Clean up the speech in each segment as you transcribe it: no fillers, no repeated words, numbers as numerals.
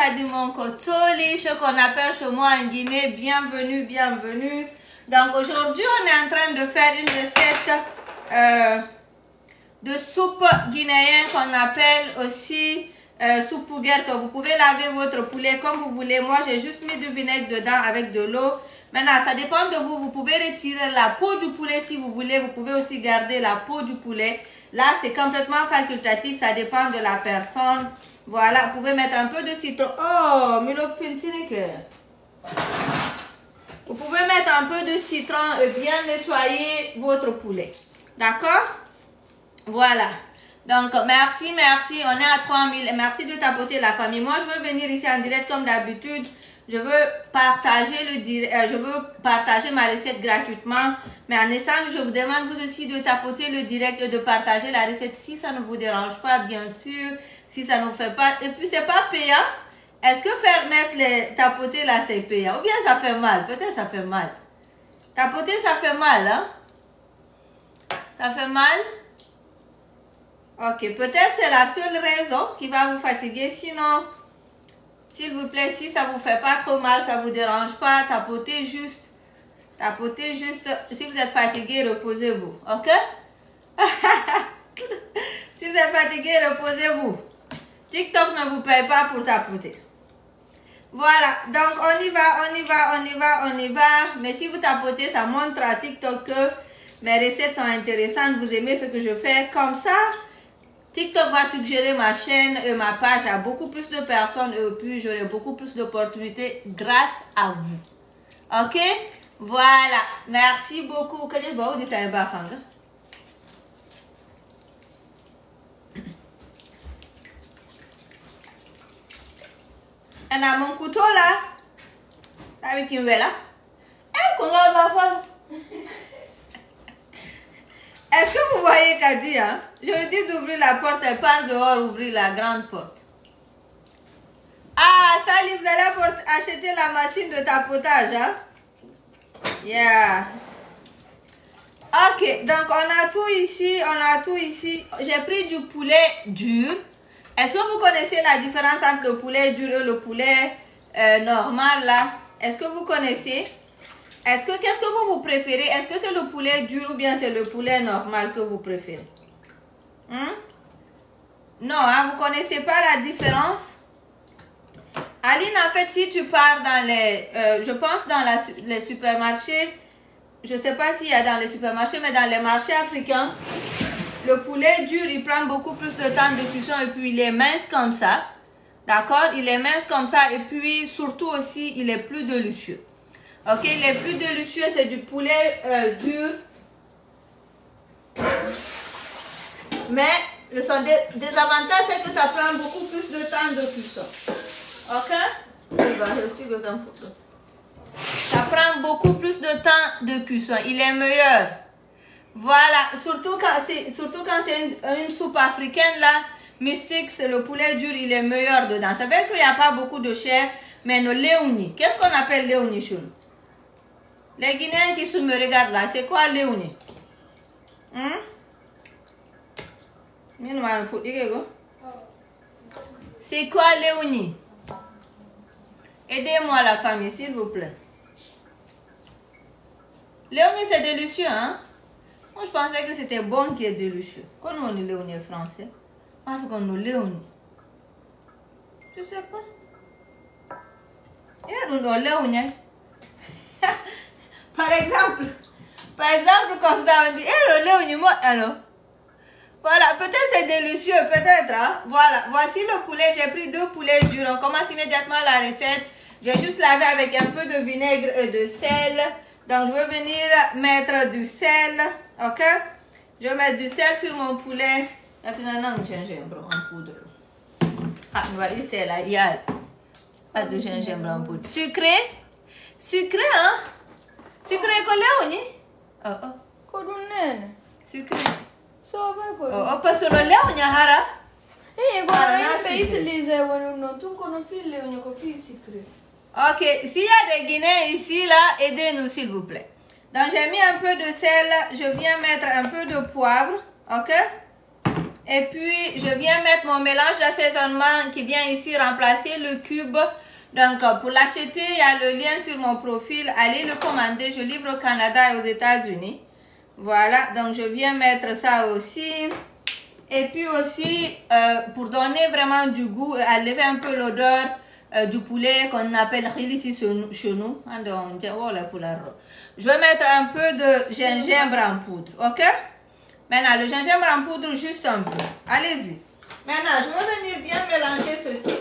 Kadi Monkotoli, ce qu'on appelle chez moi en Guinée. Bienvenue, bienvenue. Donc aujourd'hui, on est en train de faire une recette de soupe guinéenne qu'on appelle aussi soupe pouguette. Vous pouvez laver votre poulet comme vous voulez. Moi, j'ai juste mis du vinaigre dedans avec de l'eau. Maintenant, ça dépend de vous. Vous pouvez retirer la peau du poulet si vous voulez. Vous pouvez aussi garder la peau du poulet. Là, c'est complètement facultatif. Ça dépend de la personne. Voilà, vous pouvez mettre un peu de citron. Oh, mais le vous pouvez mettre un peu de citron et bien nettoyer votre poulet. D'accord? Voilà. Donc, merci, merci. On est à 3000. Merci de tapoter la famille. Moi, je veux venir ici en direct comme d'habitude. Je veux partager je veux partager ma recette gratuitement. Mais en essence, je vous demande vous aussi de tapoter le direct et de partager la recette si ça ne vous dérange pas, bien sûr. Si ça ne fait pas. Et puis, c'est pas payant. Est-ce que faire mettre les tapoter là, c'est payant? Ou bien ça fait mal? Peut-être ça fait mal. Tapoter, ça fait mal, hein? Ça fait mal? Ok, peut-être c'est la seule raison qui va vous fatiguer. Sinon, s'il vous plaît, si ça vous fait pas trop mal, ça vous dérange pas, tapotez juste. Tapotez juste. Si vous êtes fatigué, reposez-vous. Ok? Si vous êtes fatigué, reposez-vous. TikTok ne vous paye pas pour tapoter. Voilà, donc on y va, on y va, on y va, on y va. Mais si vous tapotez, ça montre à TikTok que mes recettes sont intéressantes. Vous aimez ce que je fais. Comme ça, TikTok va suggérer ma chaîne et ma page à beaucoup plus de personnes. Et puis, j'aurai beaucoup plus d'opportunités grâce à vous. Ok? Voilà. Merci beaucoup. Que vous dites à on a mon couteau là. Avec qui là? Est-ce que vous voyez Kadi, hein? Je lui dis d'ouvrir la porte, elle part dehors ouvrir la grande porte. Ah, Sally, vous allez acheter la machine de tapotage, hein? Yeah. Ok, donc on a tout ici, on a tout ici. J'ai pris du poulet dur. Est-ce que vous connaissez la différence entre le poulet dur et le poulet normal là? Est-ce que vous connaissez? Qu'est-ce que vous préférez? Est-ce que c'est le poulet dur ou bien c'est le poulet normal que vous préférez? Non, hein, vous connaissez pas la différence? Aline, en fait, si tu pars dans les... je pense dans les supermarchés, je sais pas s'il y a dans les supermarchés, mais dans les marchés africains, le poulet dur, il prend beaucoup plus de temps de cuisson et puis il est mince comme ça. D'accord? Il est mince comme ça et puis surtout aussi, il est plus délicieux. Ok? Les plus délicieux, c'est du poulet dur. Mais le désavantage, c'est que ça prend beaucoup plus de temps de cuisson. Ok? Ça prend beaucoup plus de temps de cuisson. Il est meilleur. Voilà, surtout quand c'est une soupe africaine là, mystique, c'est le poulet dur, il est meilleur dedans. Ça veut dire qu'il n'y a pas beaucoup de chair, mais nos léonis. Qu'est-ce qu'on appelle léonis chez nous? Les Guinéens qui me regardent là, c'est quoi léonis? C'est quoi léonis? Aidez-moi la famille, s'il vous plaît. Léonis, c'est délicieux, hein? Moi, je pensais que c'était bon qui est délicieux. Quand on est léonis français, on fait qu'on est léonis. Je sais pas. Et nous, on est léonis. Par exemple, comme ça, on dit, le léonis, moi, alors. Voilà, peut-être c'est délicieux, peut-être, hein? Voilà, voici le poulet. J'ai pris 2 poulets durs. On commence immédiatement la recette. J'ai juste lavé avec un peu de vinaigre et de sel. Donc, je vais venir mettre du sel. Ok? Je vais mettre du sel sur mon poulet. Ah, voilà, c'est là. Il y a pas de gingembre en poudre. Sucré? Sucré, hein? Sucré, collé, oh, oh. Sucré. Oh, parce que le lait, on y a hara. Ok, s'il y a des Guinéens ici, là, aidez-nous s'il vous plaît. Donc j'ai mis un peu de sel, je viens mettre un peu de poivre, ok? Et puis, je viens mettre mon mélange d'assaisonnement qui vient ici remplacer le cube. Donc, pour l'acheter, il y a le lien sur mon profil. Allez le commander. Je livre au Canada et aux États-Unis. Voilà, donc je viens mettre ça aussi. Et puis aussi, pour donner vraiment du goût, enlever un peu l'odeur du poulet qu'on appelle khil ici chez nous. Je vais mettre un peu de gingembre en poudre, ok? Maintenant, le gingembre en poudre, juste un peu. Allez-y. Maintenant, je vais venir bien mélanger ceci.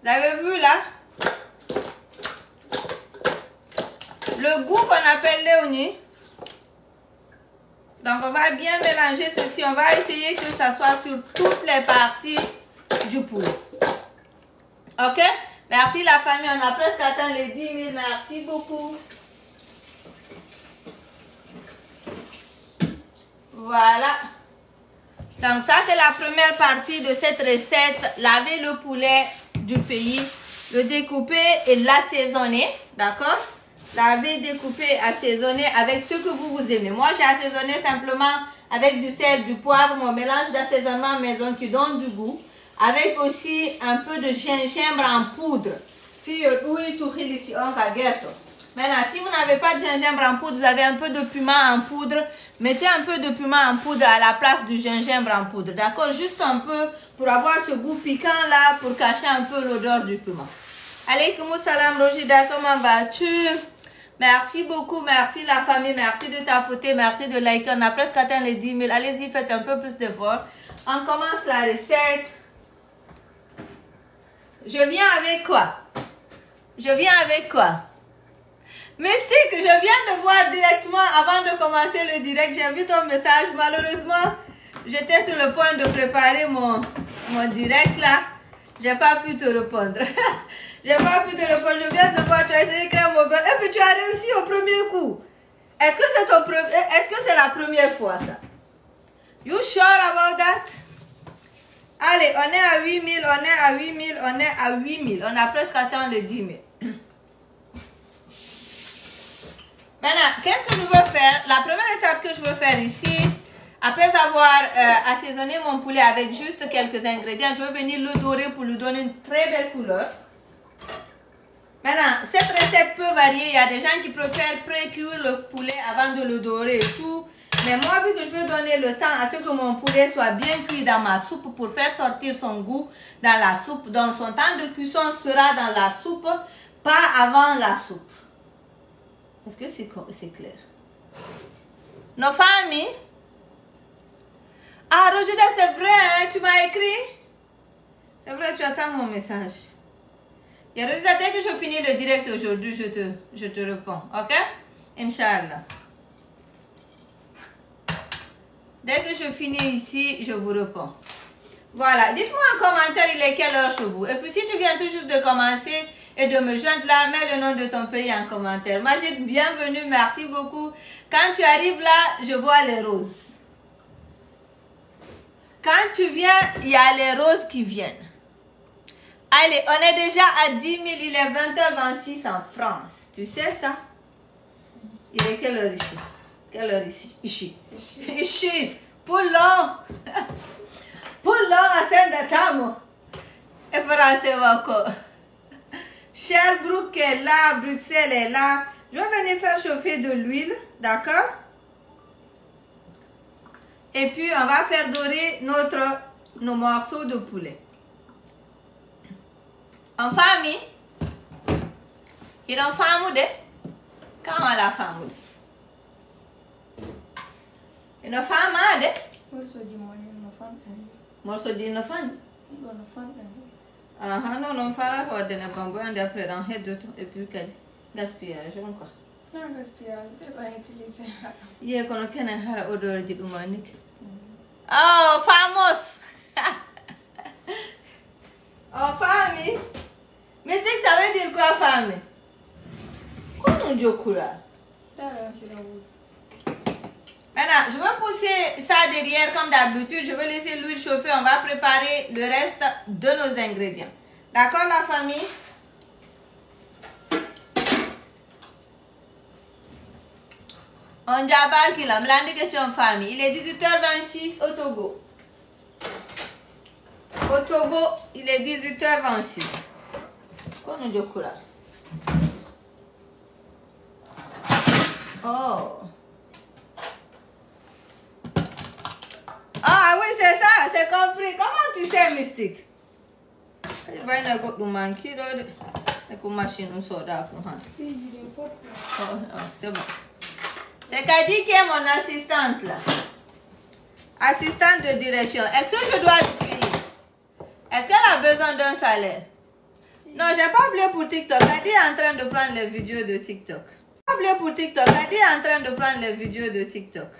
Vous avez vu là? Le goût qu'on appelle léonie. Donc, on va bien mélanger ceci. On va essayer que ça soit sur toutes les parties du poulet. Ok? Merci la famille. On a presque atteint les 10 000. Merci beaucoup. Voilà. Donc, ça, c'est la première partie de cette recette. Laver le poulet du pays, le découper et l'assaisonner. D'accord? Laver, découper, assaisonner avec ce que vous aimez. Moi, j'ai assaisonné simplement avec du sel, du poivre, mon mélange d'assaisonnement maison qui donne du goût. Avec aussi un peu de gingembre en poudre. Maintenant, si vous n'avez pas de gingembre en poudre, vous avez un peu de piment en poudre. Mettez un peu de piment en poudre à la place du gingembre en poudre. D'accord? Juste un peu pour avoir ce goût piquant là, pour cacher un peu l'odeur du piment. Alaykoum salam Rojida, comment vas-tu? Merci beaucoup, merci la famille, merci de tapoter, merci de liker. On a presque atteint les 10 000. Allez-y, faites un peu plus d'efforts. On commence la recette. Je viens avec quoi? Je viens avec quoi? Mystique, je viens de voir directement avant de commencer le direct. J'ai vu ton message. Malheureusement, j'étais sur le point de préparer mon direct là. J'ai pas pu te répondre. J'ai pas pu te répondre. Je viens de voir, tu as essayé d'écrire mon beurre. Et puis tu as réussi au premier coup. Est-ce que c'est la première fois ça? You sure about that? Allez, on est à 8 000, on est à 8 000, on est à 8 000. On a presque atteint les 10 000. Maintenant, qu'est-ce que je veux faire? La première étape que je veux faire ici, après avoir assaisonné mon poulet avec juste quelques ingrédients, je vais venir le dorer pour lui donner une très belle couleur. Maintenant, cette recette peut varier. Il y a des gens qui préfèrent pré-cuire le poulet avant de le dorer et tout. Mais moi, vu que je veux donner le temps à ce que mon poulet soit bien cuit dans ma soupe pour faire sortir son goût dans la soupe, donc son temps de cuisson sera dans la soupe, pas avant la soupe. Est-ce que c'est clair? Nos familles? Ah, Rojida, c'est vrai, hein? Tu m'as écrit? C'est vrai, tu attends mon message. Et Rojida, dès que je finis le direct aujourd'hui, je te réponds, ok? Inch'Allah. Dès que je finis ici, je vous réponds. Voilà, dites-moi en commentaire, il est quelle heure chez vous? Et puis si tu viens tout juste de commencer et de me joindre là, mets le nom de ton pays en commentaire. Majid, bienvenue, merci beaucoup. Quand tu arrives là, je vois les roses. Quand tu viens, il y a les roses qui viennent. Allez, on est déjà à 10 000, il est 20h26 en France. Tu sais ça? Il est quelle heure ici? Quelle heure ici? Ici. Ici. Poulon. Poulon à Saint-Datamo. Et français encore. Sherbrooke est là, Bruxelles est là. Je vais venir faire chauffer de l'huile, d'accord? Et puis, on va faire dorer nos morceaux de poulet. En famille, il en famille, quand on la famille. Il en famille, morceau di no fan. Ah non non fala ko de na bango ande après dans head de et puis quel gaspillage quoi. Non gaspillage, tu vas utiliser. Ye kono kena hara odeur di dumanik. Oh, famous. Oh, famille. Mais c'est que ça veut dire quoi, famille? Comment on jokura? Maintenant, je vais pousser ça derrière comme d'habitude. Je vais laisser l'huile chauffer. On va préparer le reste de nos ingrédients. D'accord, la famille? On diabale qu'il a me question famille. Il est 18h26 au Togo. Au Togo, il est 18h26. Qu'on nous dit quoi là? Oh. Ah oui, c'est ça, c'est compris. Comment tu sais, Mystique? Je vais aller au manquer là. La machine nous sort là. C'est bon. C'est Kadi qui est mon assistante là. Assistante de direction. Est-ce que je dois lui payer? Est-ce qu'elle a besoin d'un salaire? Non, j'ai pas appelé pour TikTok. Kadi est en train de prendre les vidéos de TikTok. Pas appelé pour TikTok. Kadi est en train de prendre les vidéos de TikTok.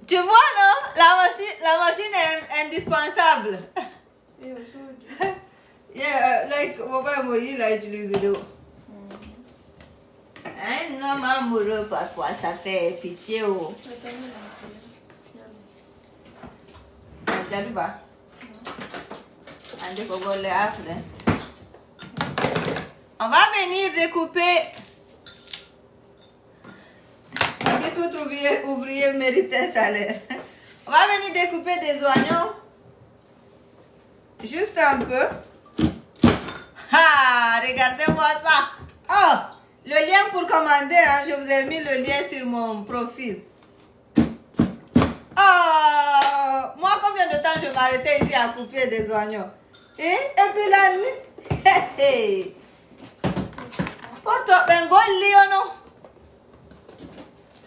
Tu vois, non? La machine est indispensable. Yeah, like, il a utilisé l'eau. Un homme amoureux, parfois, ça fait pitié. Oh. On va venir découper. Tout ouvrier mérite un salaire. On va venir découper des oignons. Juste un peu. Ah, regardez-moi ça. Oh, le lien pour commander, hein, je vous ai mis le lien sur mon profil. Oh, moi combien de temps je m'arrêtais ici à couper des oignons? Et puis la nuit. Pour toi, ben go Léono.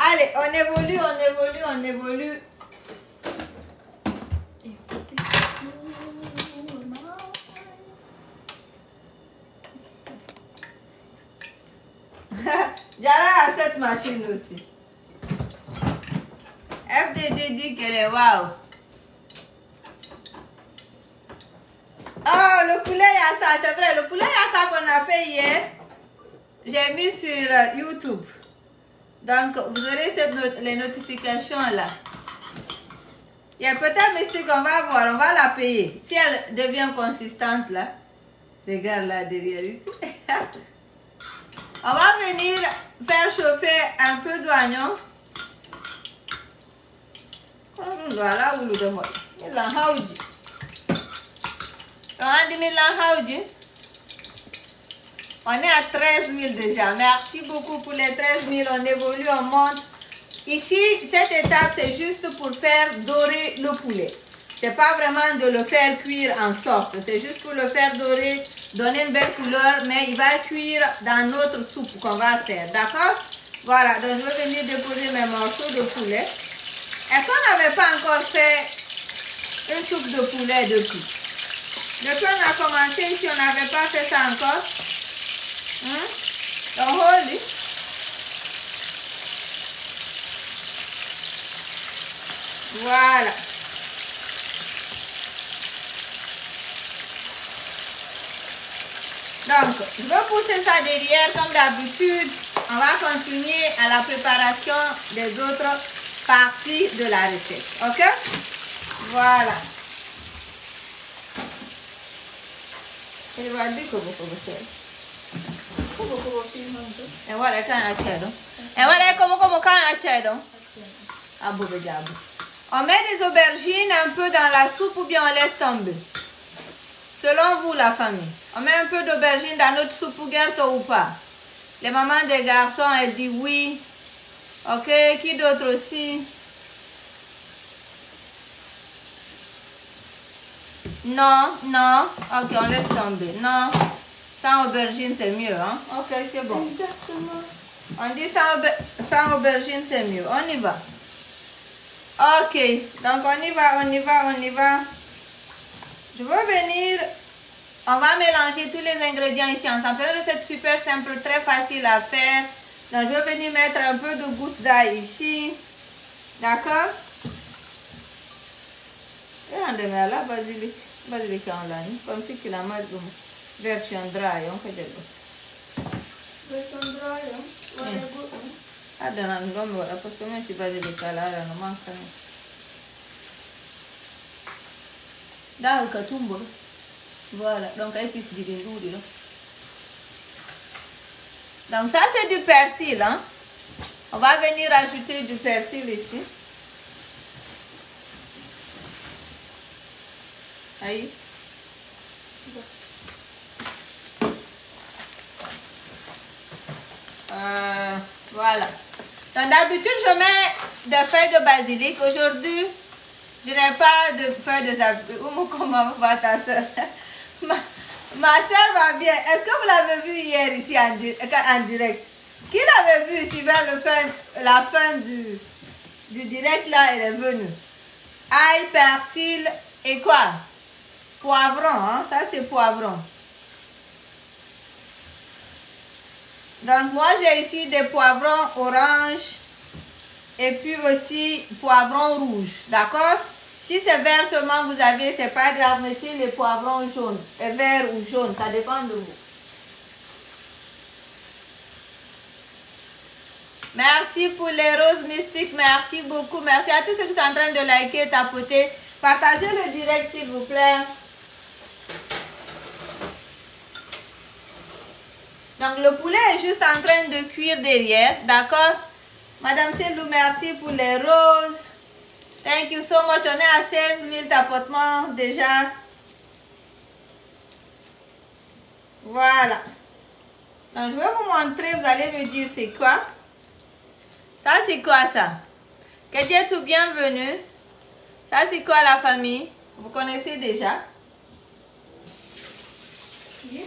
Allez, on évolue. Jara a cette machine aussi. FDD dit qu'elle est waouh. Oh, le poulet yassa, c'est vrai, le poulet yassa qu'on a fait hier, j'ai mis sur YouTube. Donc, vous aurez les notifications là. Il y a peut-être Mystique, on va voir, on va la payer. Si elle devient consistante là, regarde là derrière ici. On va venir faire chauffer un peu d'oignon. On est à 13 000 déjà. Merci beaucoup pour les 13 000. On évolue, on monte. Ici, cette étape, c'est juste pour faire dorer le poulet. C'est pas vraiment de le faire cuire en sorte. C'est juste pour le faire dorer, donner une belle couleur. Mais il va cuire dans notre soupe qu'on va faire. D'accord? Voilà. Donc, je vais venir déposer mes morceaux de poulet. Est-ce qu'on n'avait pas encore fait une soupe de poulet depuis? Depuis on a commencé ici, on n'avait pas fait ça encore. Donc, hold it. Voilà. Donc, je vais pousser ça derrière comme d'habitude. On va continuer à la préparation des autres parties de la recette. Ok? Voilà. Et voilà on met des aubergines un peu dans la soupe ou bien on laisse tomber? Selon vous, la famille, on met un peu d'aubergine dans notre soupe ou gâteau ou pas? Les mamans des garçons, elles disent oui. Ok, qui d'autre aussi? Non, non. Ok, on laisse tomber. Non. Sans aubergine, c'est mieux, hein? Ok, c'est bon. Exactement. On dit sans aubergine, c'est mieux. On y va. Ok, donc on y va. Je veux venir. On va mélanger tous les ingrédients ici ensemble. C'est une recette super simple, très facile à faire. Donc, je vais venir mettre un peu de gousse d'ail ici. D'accord? Et on démarre là, basilic. Basilic en ligne. Comme si qu'il a mal de version dry. On fait des gars. Version dry, hein? Ah, dans la gomme, voilà. Parce que même si basilic là, il manque. Là, le katumbo. Voilà, donc épice de guindouli là. Donc ça c'est du persil, hein. On va venir ajouter du persil ici. Aïe. Voilà. Donc d'habitude je mets des feuilles de basilic. Aujourd'hui, je n'ai pas de feuilles de basilic. Comment va ta soeur? Ma soeur va bien. Est-ce que vous l'avez vu hier ici en direct? Qui l'avait vu ici vers la fin du direct là, elle est venue. Ail, persil et quoi? Poivron, hein? Ça c'est poivron. Donc moi j'ai ici des poivrons orange et puis aussi poivrons rouge, d'accord? Si c'est vert seulement vous avez, c'est pas grave, mettez les poivrons jaunes, et vert ou jaune, ça dépend de vous. Merci pour les roses mystiques, merci beaucoup, merci à tous ceux qui sont en train de liker, tapoter, partagez le direct s'il vous plaît. Donc le poulet est juste en train de cuire derrière, d'accord? Madame Célou, merci pour les roses. Thank you so much. On est à 16 000 tapotements déjà. Voilà. Donc je vais vous montrer, vous allez me dire c'est quoi. Ça c'est quoi ça? Kadiatou, bienvenue. Ça c'est quoi la famille? Vous connaissez déjà? Oui.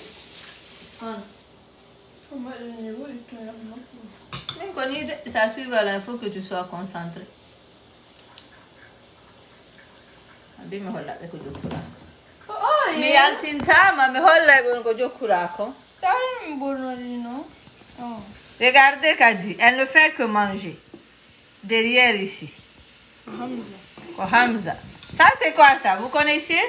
Ça suit, voilà, il faut que tu sois concentré. Mais regardez Kadi, elle ne fait que manger. Derrière ici. Hamza. Ça c'est quoi ça? Vous connaissez?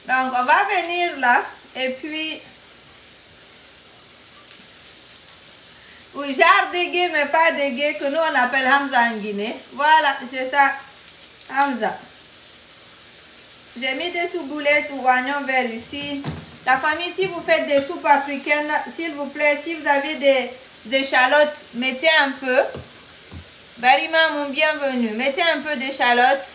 Donc on va venir là et puis oui, genre dégué mais pas dégué que nous on appelle Hamza en Guinée. Voilà, c'est ça, Hamza. J'ai mis des sous-boulettes ou oignons verts ici. La famille, si vous faites des soupes africaines, s'il vous plaît, si vous avez des échalotes, mettez un peu. Barima, mon bienvenue. Mettez un peu d'échalotes.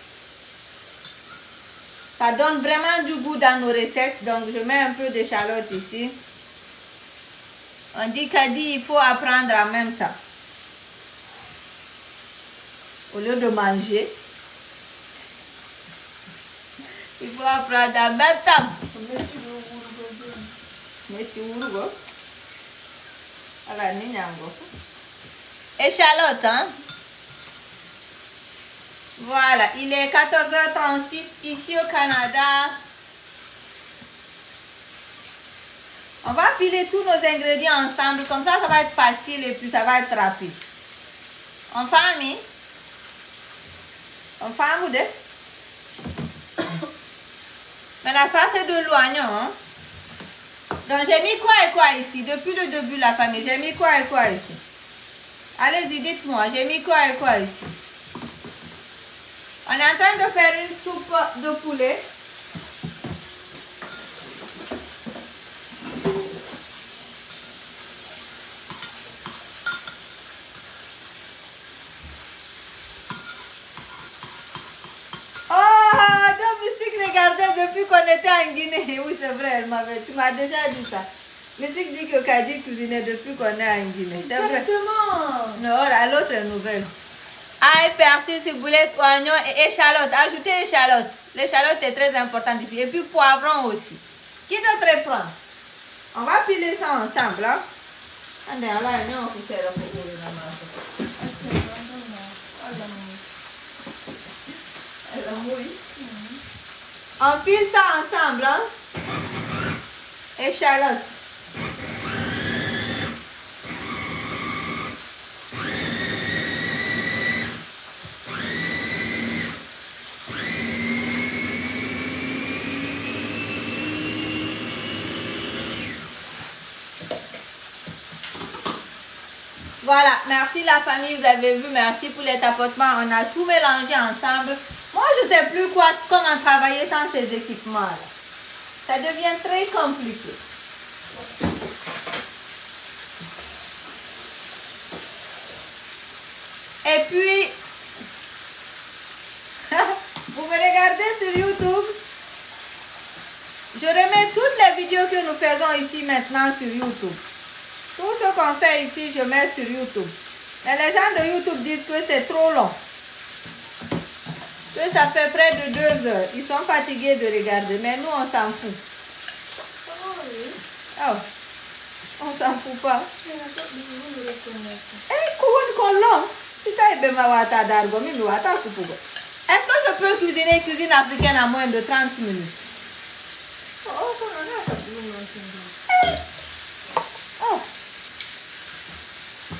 Ça donne vraiment du goût dans nos recettes. Donc, je mets un peu d'échalotes ici. On dit Kadi, il faut apprendre en même temps. Au lieu de manger, il faut apprendre en même temps. Échalote, hein? Voilà, il est 14h36 ici au Canada. On va piler tous nos ingrédients ensemble, comme ça va être facile et puis ça va être rapide. En famille? En famille de? Maintenant ça c'est de l'oignon, hein? Donc j'ai mis quoi et quoi ici? Depuis le début la famille, j'ai mis quoi et quoi ici? Allez-y, dites-moi, j'ai mis quoi et quoi ici? On est en train de faire une soupe de poulet. Regardez depuis qu'on était en Guinée. Oui, c'est vrai, tu m'as déjà dit ça. Mystique dit que Kadi cuisinait depuis qu'on est en Guinée. C'est vrai. Exactement. Non, à l'autre nouvelle. Ail, persil, ciboulette, oignon et échalote. Ajoutez échalote. L'échalote est très importante ici. Et puis poivron aussi. Qui d'autre prend? On va piler ça ensemble. Hein? On pile ça ensemble, hein? Échalote. Voilà, merci la famille, vous avez vu, merci pour les tapotements. On a tout mélangé ensemble. Moi, je ne sais plus comment travailler sans ces équipements-là. Ça devient très compliqué. Et puis, vous me regardez sur YouTube. Je remets toutes les vidéos que nous faisons ici maintenant sur YouTube. Tout ce qu'on fait ici, je mets sur YouTube. Mais les gens de YouTube disent que c'est trop long. Que ça fait près de 2 heures. Ils sont fatigués de regarder. Mais nous, on s'en fout. Oh, on s'en fout pas. Est-ce que je peux cuisiner cuisine africaine en moins de 30 minutes? Oh.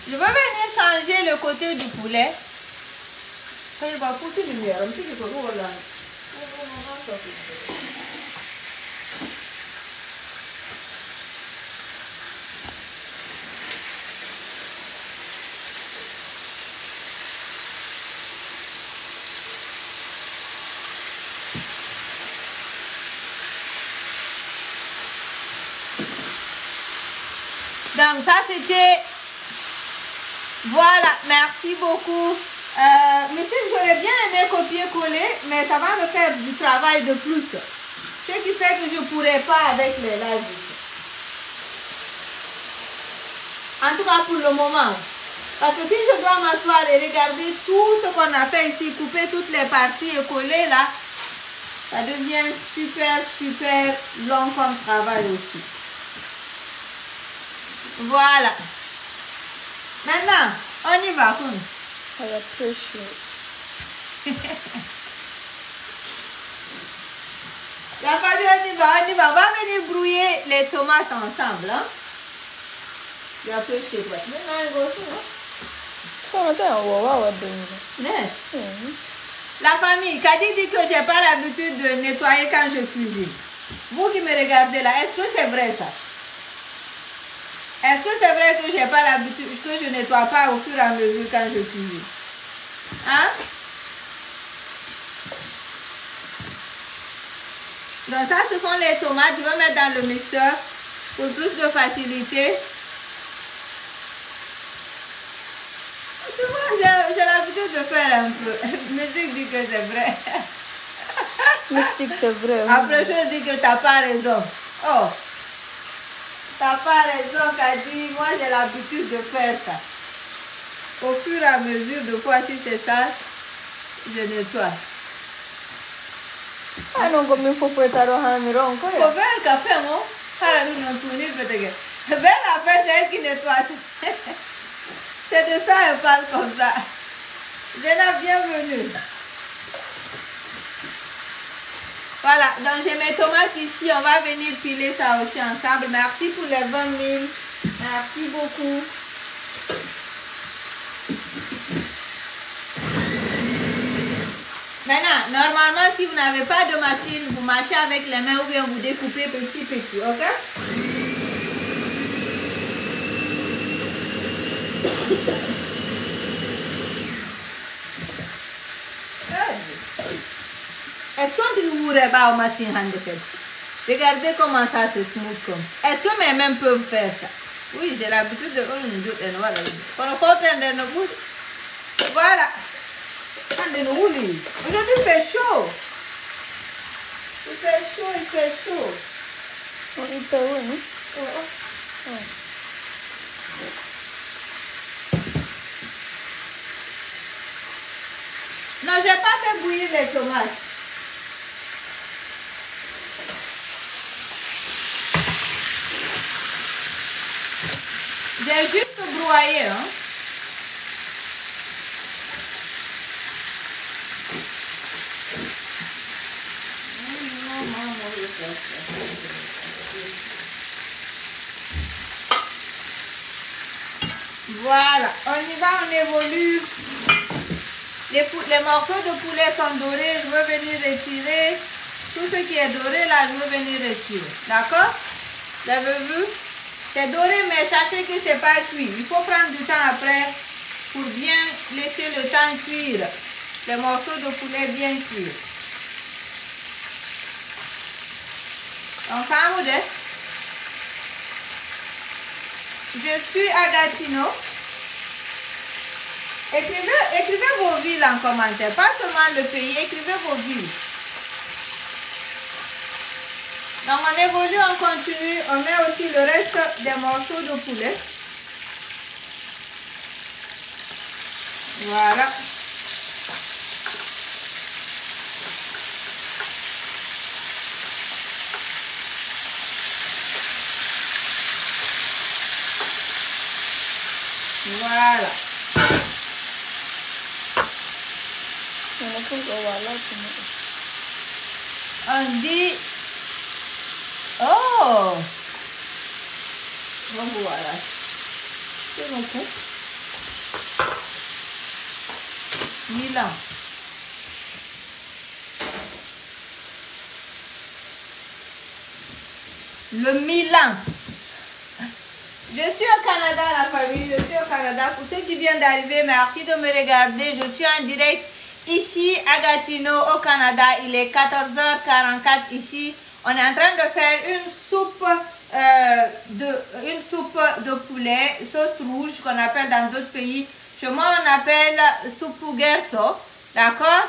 Je veux venir changer le côté du poulet. Quand il va pousser lumière, on sait qu'il faut regarder. Donc ça c'était, voilà, merci beaucoup. Mais si j'aurais bien aimé copier-coller, mais ça va me faire du travail de plus. Ce qui fait que je ne pourrais pas avec les lives ici. En tout cas pour le moment. Parce que si je dois m'asseoir et regarder tout ce qu'on a fait ici, couper toutes les parties et coller là, ça devient super long comme travail aussi. Voilà. Maintenant, on y va. I appreciate. La famille, on y va. On va venir brouiller les tomates ensemble. Hein? You appreciate what? La famille, Kadi dit que je n'ai pas l'habitude de nettoyer quand je cuisine. Vous qui me regardez là, est-ce que c'est vrai ça? Est-ce que c'est vrai que je n'ai pas l'habitude, que je ne nettoie pas au fur et à mesure quand je cuisine? Hein? Donc ça, ce sont les tomates. Je vais mettre dans le mixeur pour plus de facilité. Tu vois, j'ai l'habitude de faire un peu. Mystique dit que c'est vrai. Mystique, c'est vrai. Après, je dis que tu n'as pas raison. Oh! T'as pas raison, Kadi. Moi, j'ai l'habitude de faire ça. Au fur et à mesure, de fois, si c'est sale, je nettoie. Ah non, comme il faut faire un rond. Faut faire un café, moi. Belle affaire, c'est elle qui nettoie. C'est de ça elle parle comme ça. Zéna, bienvenue. Voilà, donc j'ai mes tomates ici. On va venir piler ça aussi ensemble. Merci pour les 20 000. Merci beaucoup. Maintenant, normalement, si vous n'avez pas de machine, vous mâchez avec les mains ou bien vous découpez petit, ok? Est-ce qu'on dit que vous n'aurez pas une machine handicap? Regardez comment ça c'est smooth comme. Est-ce que mes mains peuvent faire ça? Oui, j'ai l'habitude de... Voilà. Aujourd'hui il fait chaud. Il fait chaud. Il fait où, non? Non, j'ai pas fait bouillir les tomates. J'ai juste broyé, hein. Voilà, on y va, on évolue. Les morceaux de poulet sont dorés, je veux venir retirer. Tout ce qui est doré là, je veux venir retirer. D'accord? Vous avez vu? C'est doré, mais sachez que c'est pas cuit. Il faut prendre du temps après pour bien laisser le temps cuire. Les morceaux de poulet bien cuire. Donc, je suis à Gatineau. Écrivez vos villes en commentaire, pas seulement le pays, écrivez vos villes. Donc on évolue, on continue, on met aussi le reste des morceaux de poulet. Voilà. Voilà. On dit... Oh! Donc voilà. C'est bon. Milan. Le Milan. Je suis au Canada, la famille. Je suis au Canada. Pour ceux qui viennent d'arriver, merci de me regarder. Je suis en direct ici à Gatineau, au Canada. Il est 14h44 ici. On est en train de faire une soupe de poulet, sauce rouge, qu'on appelle dans d'autres pays. Chez moi, on appelle soupe gherto. D'accord?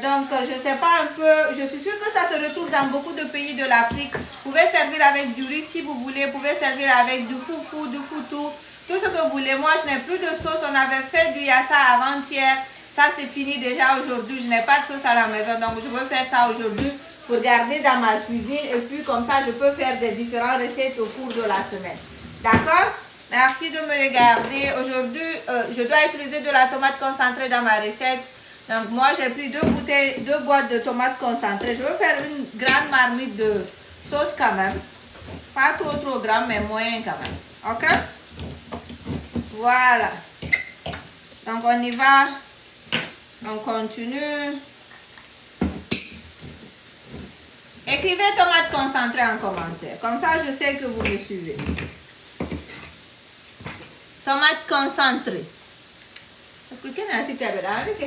Donc, je ne sais pas un peu, je suis sûre que ça se retrouve dans beaucoup de pays de l'Afrique. Vous pouvez servir avec du riz si vous voulez. Vous pouvez servir avec du foufou, du foutou, tout ce que vous voulez. Moi, je n'ai plus de sauce. On avait fait du yassa avant-hier. Ça, c'est fini déjà aujourd'hui. Je n'ai pas de sauce à la maison. Donc, je veux faire ça aujourd'hui pour garder dans ma cuisine. Et puis, comme ça, je peux faire des différentes recettes au cours de la semaine. D'accord? Merci de me regarder. Aujourd'hui, je dois utiliser de la tomate concentrée dans ma recette. Donc, moi, j'ai pris deux boîtes de tomates concentrées. Je veux faire une grande marmite de sauce quand même. Pas trop grande, mais moyen quand même. OK? Voilà. Donc, on y va. On continue. Écrivez tomate concentrée en commentaire. Comme ça, je sais que vous me suivez. Tomate concentrée. Parce que qu'est-ce que c'est que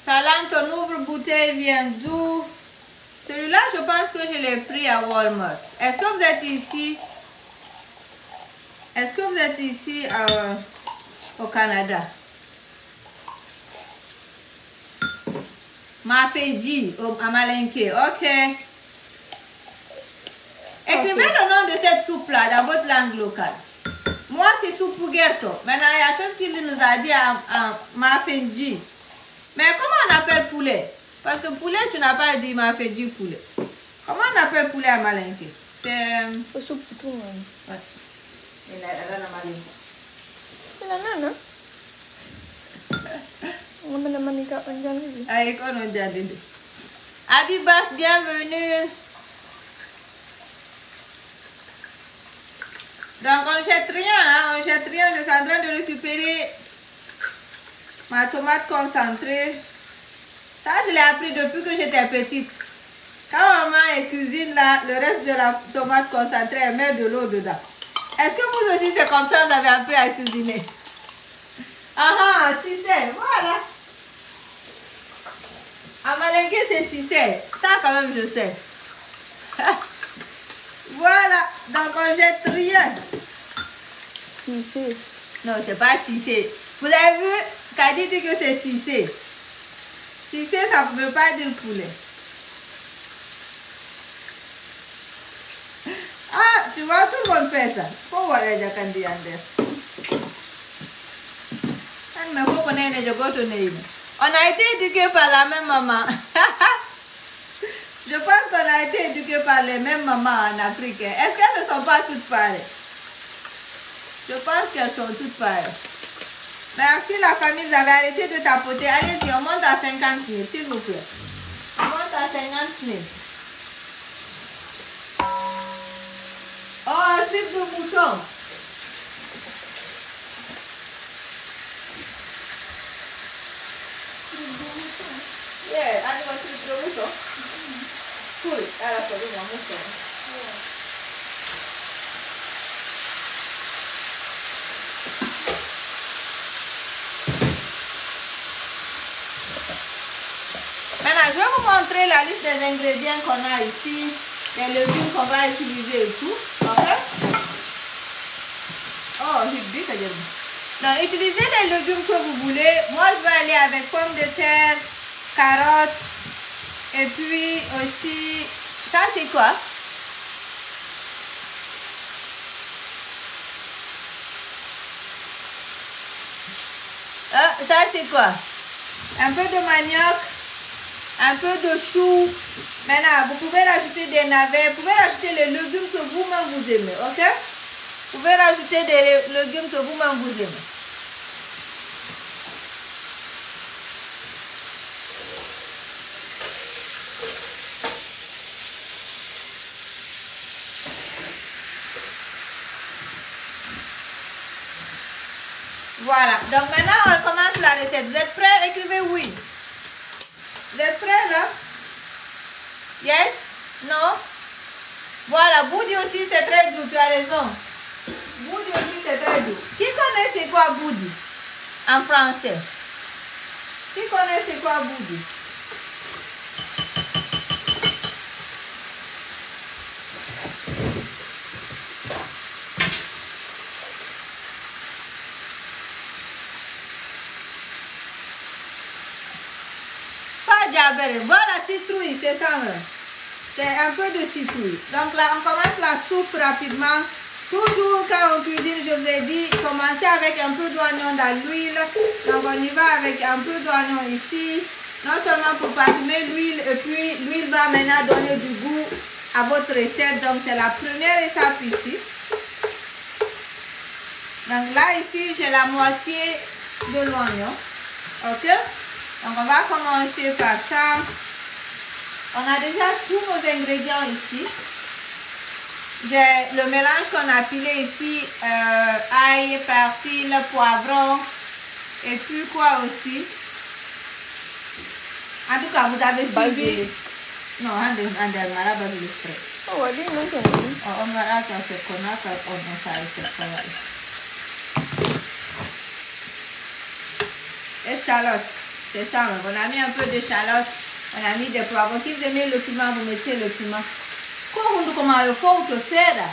Salam, ton ouvre-bouteille vient d'où? Celui-là, je pense que je l'ai pris à Walmart. Est-ce que vous êtes ici? Est-ce que vous êtes ici au Canada? Mafeji, à Malinké. OK. Écrivez le nom de cette soupe-là dans votre langue locale. Moi, c'est soupe gherto. Maintenant, il y a chose qu'il nous a dit en Mafeji. Mais comment on appelle poulet? Parce que poulet, tu n'as pas dit Mafeji poulet. Comment on appelle poulet à Malinké? C'est... soupe tout le monde. Ouais. Et là, elle a la Malinké. C'est la nana. On a la manika on Avec on a dit. Abibas, bienvenue. Donc on jette rien, hein? On jette rien. Je suis en train de récupérer ma tomate concentrée. Ça, je l'ai appris depuis que j'étais petite. Quand maman cuisine là, le reste de la tomate concentrée, elle met de l'eau dedans. Est-ce que vous aussi, c'est comme ça que vous avez appris à cuisiner? Ah, si c'est, voilà. À Malinké, c'est si c'est. Ça, quand même, je sais. Voilà. Donc, on jette rien. Si c'est. Non, c'est pas si c'est. Vous avez vu, Kadi dit que c'est si c'est. Si c'est, ça ne veut pas dire poulet. Ah, tu vois, tout le monde fait ça. Faut voir les Jakandi Andes. Mais faut connaître les Jogotonei. On a été éduqués par la même maman. Je pense qu'on a été éduqués par les mêmes mamans en Afrique. Est-ce qu'elles ne sont pas toutes pareilles? Je pense qu'elles sont toutes pareilles. Merci la famille, vous avez arrêté de tapoter. Allez-y, on monte à 50 000, s'il vous plaît. On monte à à 50 000. Oh, un truc de mouton. Yeah, I got trip de mouton. Cool. Elle a fait de mouton. Maintenant, je vais vous montrer la liste des ingrédients qu'on a ici, les légumes qu'on va utiliser et tout. Ok? Oh, hippie, ça y est. Donc, utilisez les légumes que vous voulez. Moi, je vais aller avec pommes de terre, carottes, et puis aussi, ça c'est quoi? Ça c'est quoi? Un peu de manioc, un peu de chou. Maintenant, vous pouvez rajouter des navets, vous pouvez rajouter les légumes que vous-même vous aimez, ok? Vous pouvez rajouter des légumes que vous-même vous aimez. Voilà, donc maintenant on commence la recette. Vous êtes prêts? Écrivez oui. Vous êtes prêts là? Yes? Non? Voilà, boudi aussi c'est très doux, tu as raison. Boudi aussi c'est très doux. Qui connaît c'est quoi boudi en français? Qui connaît c'est quoi boudi? Voilà, citrouille, c'est ça. C'est un peu de citrouille. Donc là, on commence la soupe rapidement. Toujours quand on cuisine, je vous ai dit, commencez avec un peu d'oignon dans l'huile. Donc on y va avec un peu d'oignon ici. Non seulement pour parfumer l'huile, et puis l'huile va maintenant donner du goût à votre recette. Donc c'est la première étape ici. Donc là, ici, j'ai la moitié de l'oignon. Ok? Donc on va commencer par ça. On a déjà tous nos ingrédients ici. J'ai le mélange qu'on a pilé ici, ail, persil, poivron et puis quoi aussi. En tout cas, vous avez suivi. Non, on va basilic frais. Oh, I didn't look at it. On va attendre ce qu'on a quand on s'arrête ce travail. Échalote. C'est ça, on a mis un peu d'échalote, on a mis des poivrons. Si vous aimez le piment, vous mettez le piment. Comment il faut que c'est là?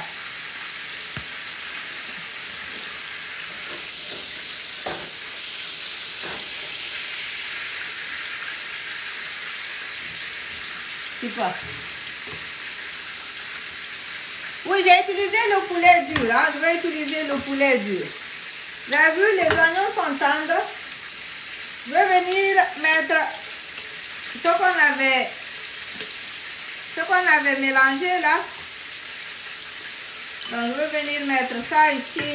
C'est quoi? Oui, j'ai utilisé le poulet dur. Hein? Je vais utiliser le poulet dur. Vous avez vu, les oignons sont tendres. Je vais venir mettre ce qu'on avait mélangé là. Donc je vais venir mettre ça ici.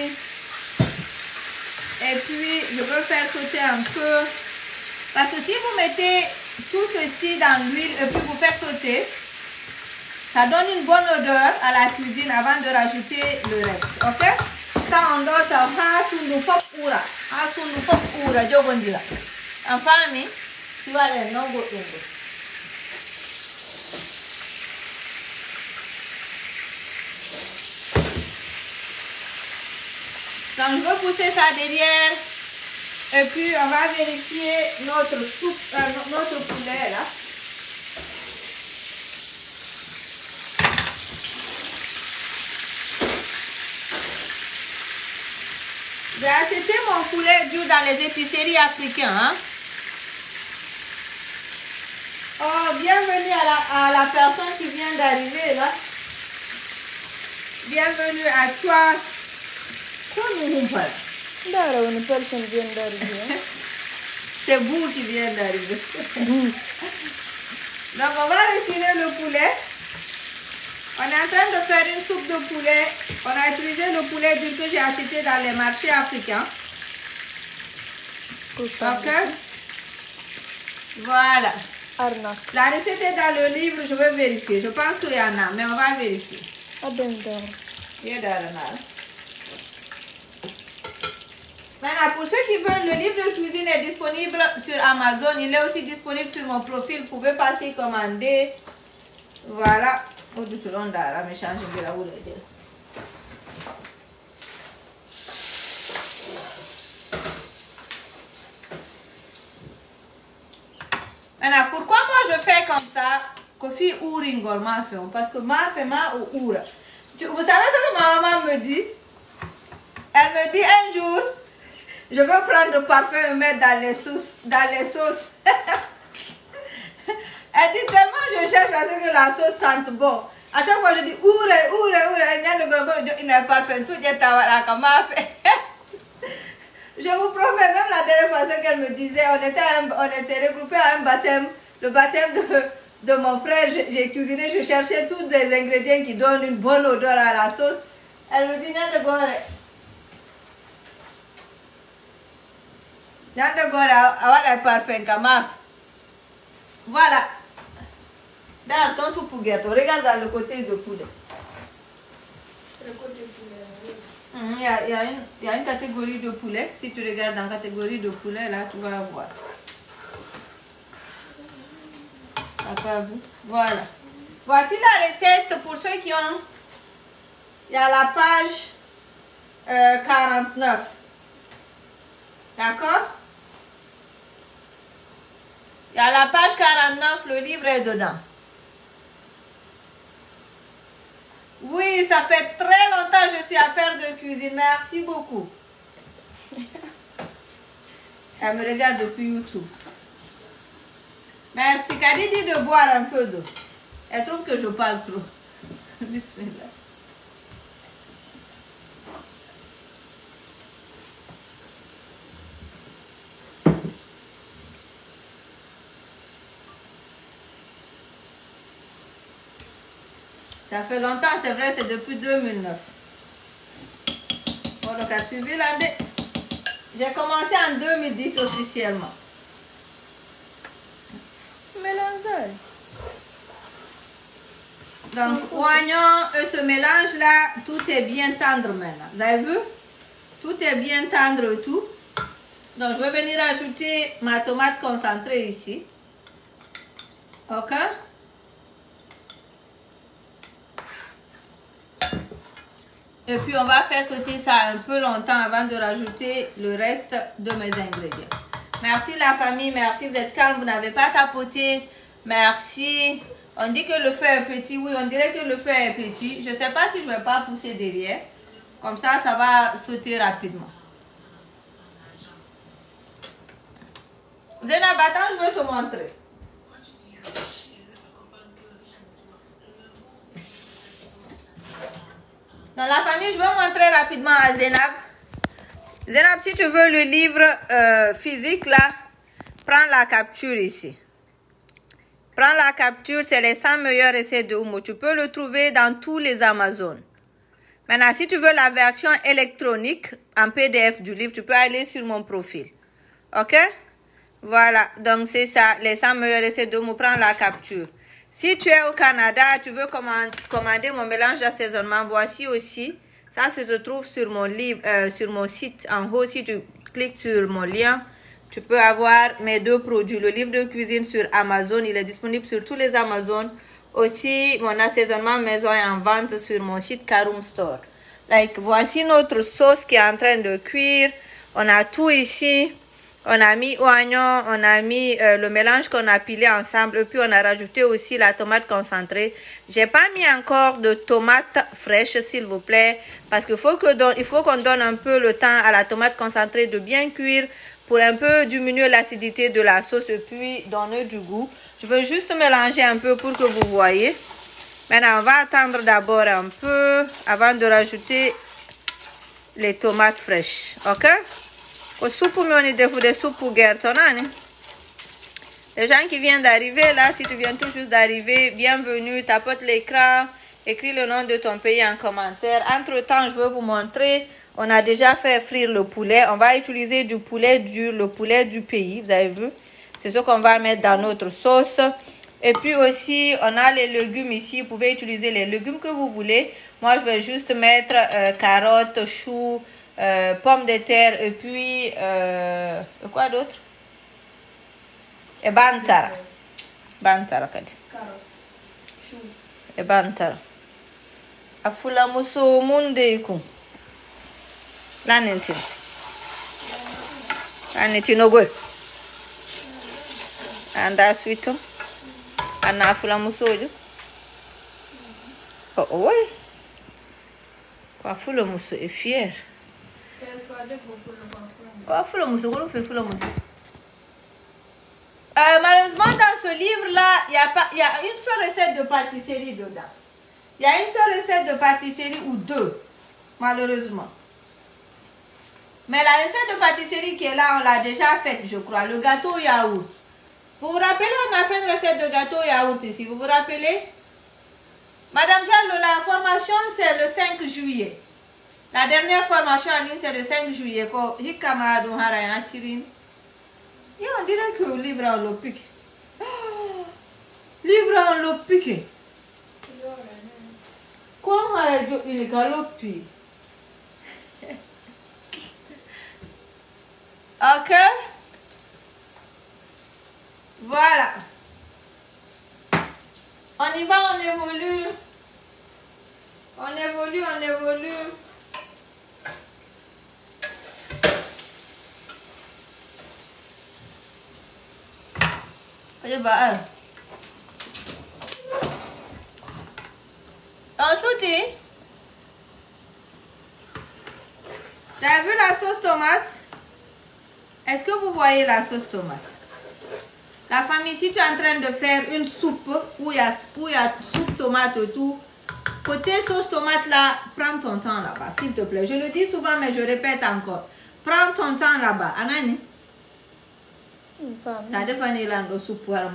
Et puis je veux faire sauter un peu. Parce que si vous mettez tout ceci dans l'huile et puis vous faites sauter, ça donne une bonne odeur à la cuisine avant de rajouter le reste. Ok? Ça on doit en famille, tu vas aller non go. Donc je vais pousser ça derrière et puis on va vérifier notre soupe, notre poulet là. J'ai acheté mon poulet dur dans les épiceries africaines. Hein? Oh, bienvenue à la personne qui vient d'arriver là. Bienvenue à toi. Une personne vient d'arriver. C'est vous qui vient d'arriver. Donc on va retirer le poulet. On est en train de faire une soupe de poulet. On a utilisé le poulet dur que j'ai acheté dans les marchés africains. Ok. Voilà. Arnaque. La recette est dans le livre, je vais vérifier. Je pense qu'il y en a, mais on va vérifier. Adendar. Maintenant, pour ceux qui veulent, le livre de cuisine est disponible sur Amazon. Il est aussi disponible sur mon profil. Vous pouvez passer commander. Voilà. Maintenant, pourquoi moi je fais comme ça? Kofi ou ringol ma fait, parce que ma fait ma ou oura. Vous savez ce que ma maman me dit? Elle me dit un jour, je veux prendre le parfum et mettre dans les sauces. Elle dit tellement je cherche à ce que la sauce sente bon. À chaque fois je dis oura, il y a un parfum tout est à fait. Je vous promets, même la dernière fois ce qu'elle me disait, on était regroupés à un baptême, le baptême de mon frère. J'ai cuisiné, je cherchais tous des ingrédients qui donnent une bonne odeur à la sauce. Elle me dit, avoir un parfum comme ça. Voilà. Dans ton soupe gâteau, regarde dans le côté de poulet. Le côté poulet. Il y a une catégorie de poulet. Si tu regardes dans la catégorie de poulet, là, tu vas voir. Voilà. Voici la recette pour ceux qui ont... Il y a la page 49. D'accord? Il y a la page 49, le livre est dedans. Oui, ça fait très longtemps que je suis à faire de cuisine. Merci beaucoup. Elle me regarde depuis YouTube. Merci. Kadi dit de boire un peu d'eau. Elle trouve que je parle trop. Bismillah. Ça fait longtemps, c'est vrai, c'est depuis 2009. Bon, donc, a suivi l'année. J'ai commencé en 2010 officiellement. Mélange. Donc, oignon et ce mélange-là, tout est bien tendre maintenant. Vous avez vu? Tout est bien tendre et tout. Donc, je vais venir ajouter ma tomate concentrée ici. Ok? Et puis, on va faire sauter ça un peu longtemps avant de rajouter le reste de mes ingrédients. Merci la famille, merci, vous êtes calme, vous n'avez pas tapoté. Merci. On dit que le feu est petit, oui, on dirait que le feu est petit. Je ne sais pas si je ne vais pas pousser derrière. Comme ça, ça va sauter rapidement. Zénab, attends, je vais te montrer. Dans la famille, je vais montrer rapidement à Zénab. Zénab, si tu veux le livre physique, là, prends la capture ici. Prends la capture, c'est les 100 meilleures recettes de Oumou. Tu peux le trouver dans tous les Amazon. Maintenant, si tu veux la version électronique en PDF du livre, tu peux aller sur mon profil. Ok? Voilà, donc c'est ça, les 100 meilleures recettes de Oumou. Prends la capture. Si tu es au Canada, tu veux commander mon mélange d'assaisonnement, voici aussi. Ça se trouve sur mon livre, sur mon site. En haut, si tu cliques sur mon lien, tu peux avoir mes deux produits. Le livre de cuisine sur Amazon, il est disponible sur tous les Amazon. Aussi, mon assaisonnement maison est en vente sur mon site Karoom Store. Like, voici notre sauce qui est en train de cuire. On a tout ici. On a mis oignon, on a mis le mélange qu'on a pilé ensemble. Et puis, on a rajouté aussi la tomate concentrée. J'ai pas mis encore de tomate fraîche, s'il vous plaît. Parce qu'il faut qu'on donne un peu le temps à la tomate concentrée de bien cuire pour un peu diminuer l'acidité de la sauce et puis donner du goût. Je veux juste mélanger un peu pour que vous voyez. Maintenant, on va attendre d'abord un peu avant de rajouter les tomates fraîches. Ok? Au soupe, on est des soupes pour les gens qui viennent d'arriver, là, si tu viens tout juste d'arriver, bienvenue, tapote l'écran, écris le nom de ton pays en commentaire. Entre-temps, je vais vous montrer, on a déjà fait frire le poulet. On va utiliser du poulet dur, le poulet du pays, vous avez vu. C'est ce qu'on va mettre dans notre sauce. Et puis aussi, on a les légumes ici. Vous pouvez utiliser les légumes que vous voulez. Moi, je vais juste mettre carottes, choux, pommes de terre et puis... quoi d'autre? Et bantara. Bantara, kadi. Carotte. Chou. Et bantara. Afula muso munde ku. Lanentino. Lanentino go. Anda suito. Ana afula muso jo. Oh oui. Quoi fula muso est fier. Qu'est-ce qu'on a dit pour le confort? Quoi fula muso, comment fait fula muso? Malheureusement, dans ce livre-là, il y a une seule recette de pâtisserie dedans. Il y a une seule recette de pâtisserie ou deux, malheureusement. Mais la recette de pâtisserie qui est là, on l'a déjà faite, je crois. Le gâteau yaourt. Vous vous rappelez, on a fait une recette de gâteau yaourt ici. Vous vous rappelez? Madame Diallo, la formation, c'est le 5 juillet. La dernière formation en ligne, c'est le 5 juillet. Et on dirait que le livre en le pique. Oh, livre en le pique. Comment il est galopé? Ok. Voilà. On y va, on évolue. On évolue, on évolue. Ensuite, tu as vu la sauce tomate? Est-ce que vous voyez la sauce tomate? La famille, si tu es en train de faire une soupe où il y a soupe tomate et tout, côté sauce tomate là, prends ton temps là-bas, s'il te plaît. Je le dis souvent, mais je répète encore. Prends ton temps là-bas. Anani? Ça dépend de la soupe pour la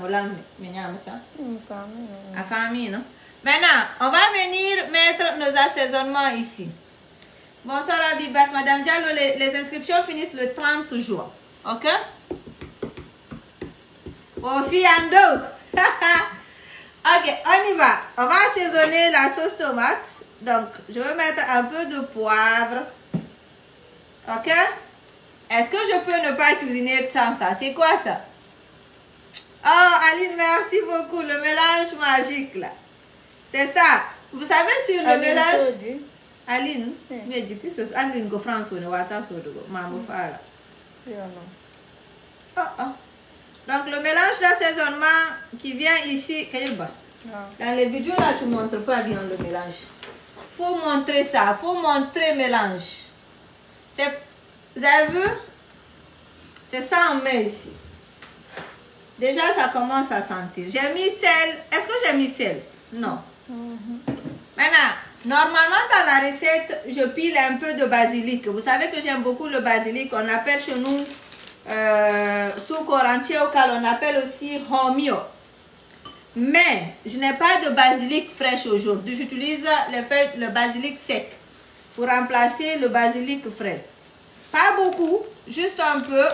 famille, non? Maintenant, on va venir mettre nos assaisonnements ici. Bonsoir Abibas, Madame Diallo, les inscriptions finissent le 30 juin. Ok? Bon, fiando. Ok, on y va. On va assaisonner la sauce tomate. Donc, je vais mettre un peu de poivre. Ok? Est-ce que je peux ne pas cuisiner sans ça? C'est quoi ça? Oh, Aline, merci beaucoup. Le mélange magique, là. C'est ça. Vous savez sur le mélange... Aline, mais dis-tu ce Aline go France on wata so de maman fala. Donc le mélange d'assaisonnement qui vient ici, dans les vidéos là tu montres pas bien le mélange. Faut montrer ça, faut montrer mélange. Vous avez vu? C'est ça on met ici. Déjà ça commence à sentir. J'ai mis sel. Est-ce que j'ai mis sel? Non. Maintenant, normalement dans la recette, je pile un peu de basilic. Vous savez que j'aime beaucoup le basilic. On appelle chez nous on appelle aussi homio. Mais je n'ai pas de basilic fraîche aujourd'hui. J'utilise le basilic sec pour remplacer le basilic frais. Pas beaucoup, juste un peu.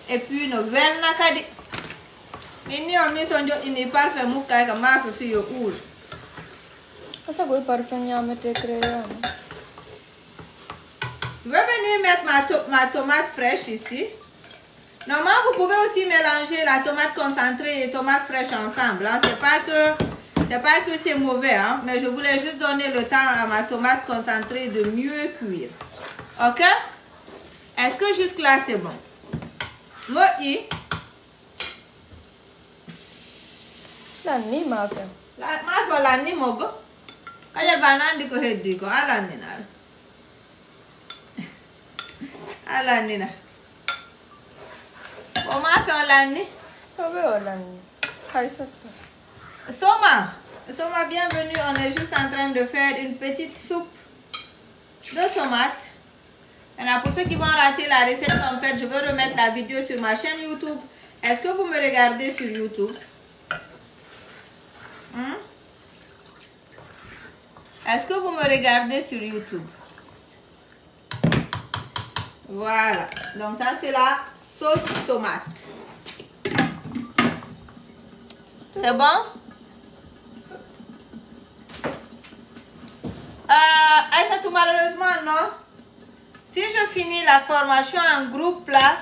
Et puis une verna kadi. Ini on mis on ini parfait muka ka ma fi yo ul. Asa go parfait nya mette créa. Je vais venir mettre ma tomate fraîche ici. Normalement, vous pouvez aussi mélanger la tomate concentrée et tomate fraîche ensemble. Hein. C'est pas que c'est mauvais, hein, mais je voulais juste donner le temps à ma tomate concentrée de mieux cuire. Ok? Est-ce que jusque là c'est bon? Moi, La ni ma fait. La ni mogo. Kaya banandi ko heddi ko ala ni na. Ala ni na. Comment fait la ni? Ça va la ni. Soma, bienvenue. On est juste en train de faire une petite soupe de tomates. Alors pour ceux qui vont rater la recette complète, je vais remettre la vidéo sur ma chaîne YouTube. Est-ce que vous me regardez sur YouTube? Est-ce que vous me regardez sur YouTube? Voilà. Donc ça, c'est la sauce tomate. C'est bon? Aïssatou, malheureusement, non. Si je finis la formation en groupe là,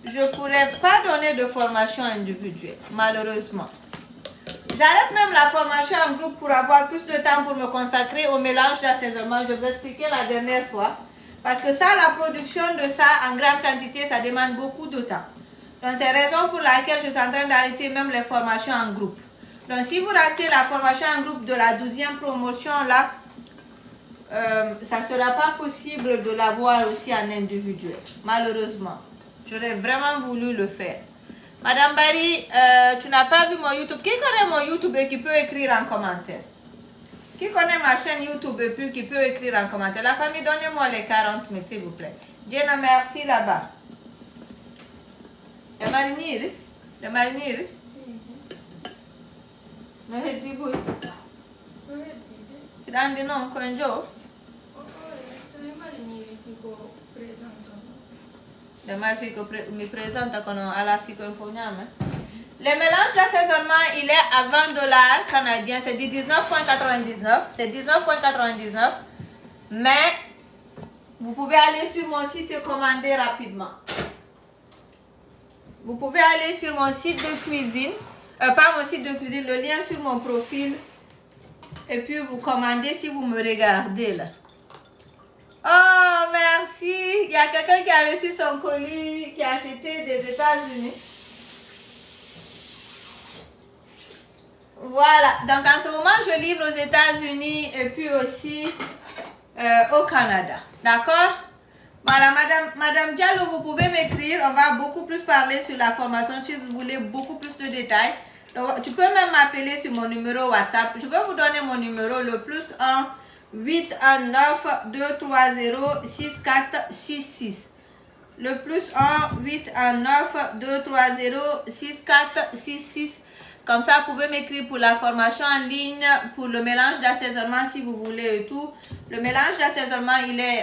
je ne pourrais pas donner de formation individuelle, malheureusement. J'arrête même la formation en groupe pour avoir plus de temps pour me consacrer au mélange d'assaisonnement. Je vous expliquais la dernière fois. Parce que ça, la production de ça en grande quantité, ça demande beaucoup de temps. Donc c'est la raison pour laquelle je suis en train d'arrêter même les formations en groupe. Donc si vous ratez la formation en groupe de la 12e promotion là, ça ne sera pas possible de l'avoir aussi en individuel, malheureusement. J'aurais vraiment voulu le faire. Madame Barry, tu n'as pas vu mon YouTube. Qui connaît mon YouTube et qui peut écrire en commentaire? Qui connaît ma chaîne YouTube et puis qui peut écrire en commentaire? La famille, donnez-moi les 40 000 s'il vous plaît. Jenna, merci là-bas. Le marinier? Le marinier? Non, c'est du goût. Tu l'as dit non, Konjo? Mi présente alla fico infoniame. Le mélange d'assaisonnement, il est à 20 $ canadiens. C'est du 19,99. C'est 19,99. Mais vous pouvez aller sur mon site et commander rapidement. Vous pouvez aller sur mon site de cuisine. Pas mon site de cuisine, le lien sur mon profil. Et puis vous commandez si vous me regardez là. Oh, merci. Il y a quelqu'un qui a reçu son colis, qui a acheté des États-Unis. Voilà. Donc, en ce moment, je livre aux États-Unis et puis aussi au Canada. D'accord? Voilà, Madame Diallo, vous pouvez m'écrire. On va beaucoup plus parler sur la formation si vous voulez beaucoup plus de détails. Donc, tu peux même m'appeler sur mon numéro WhatsApp. Je vais vous donner mon numéro, le +1 819 230 6466. Le +1 819 230 6466. Comme ça, vous pouvez m'écrire pour la formation en ligne, pour le mélange d'assaisonnement si vous voulez et tout. Le mélange d'assaisonnement,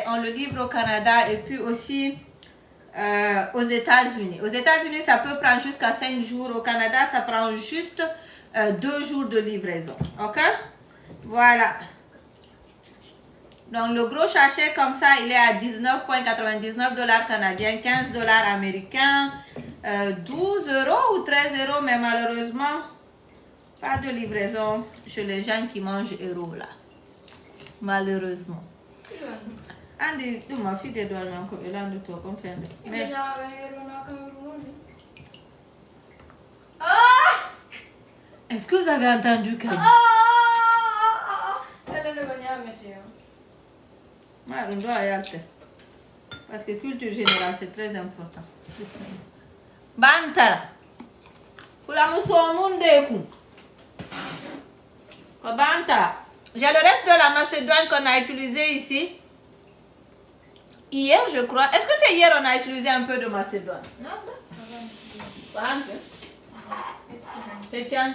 on le livre au Canada et puis aussi aux États-Unis. Aux États-Unis, ça peut prendre jusqu'à 5 jours. Au Canada, ça prend juste 2 jours de livraison. Ok? Voilà. Donc, le gros sachet comme ça, il est à 19,99 $ canadiens, 15 $ américains, 12 € ou 13 €, mais malheureusement, pas de livraison chez les gens qui mangent euros là. Malheureusement. Andy, tu m'as fait des doigts encore, et là, nous te confondons. Mais... Est-ce que vous avez entendu que... Parce que culture générale, c'est très important. Bantara. Pour la Bantara. J'ai le reste de la macédoine qu'on a utilisé ici. Hier, je crois. Est-ce que c'est hier on a utilisé un peu de macédoine? Non, non. C'est tiens.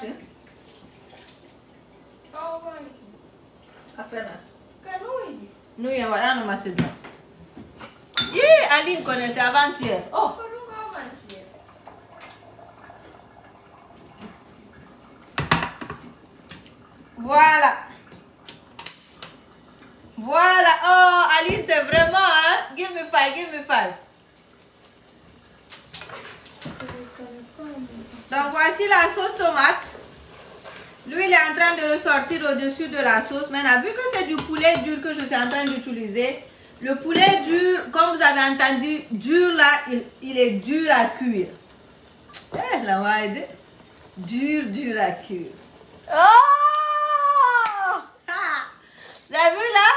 Nous, il y a un macédoine. Aline connaissait avant-hier. Oh. Voilà. Voilà. Oh, Aline, c'est vraiment, hein? Give me 5, give me 5. Donc, voici la sauce tomate. Lui, il est en train de ressortir au-dessus de la sauce. Maintenant, vu que c'est du poulet dur que je suis en train d'utiliser, le poulet dur, comme vous avez entendu, dur là, il est dur à cuire. Eh, la waïde. Dur à cuire. Oh! Ah! Vous avez vu là?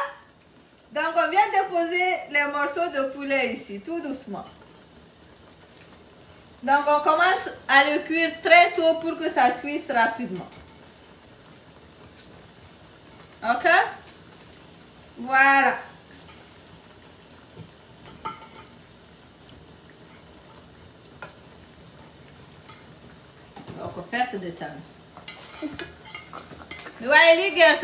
Donc, on vient de poser les morceaux de poulet ici, tout doucement. Donc, on commence à le cuire très tôt pour que ça cuise rapidement. Ok? Voilà. On peut perdre de temps. Nous allons aller gars.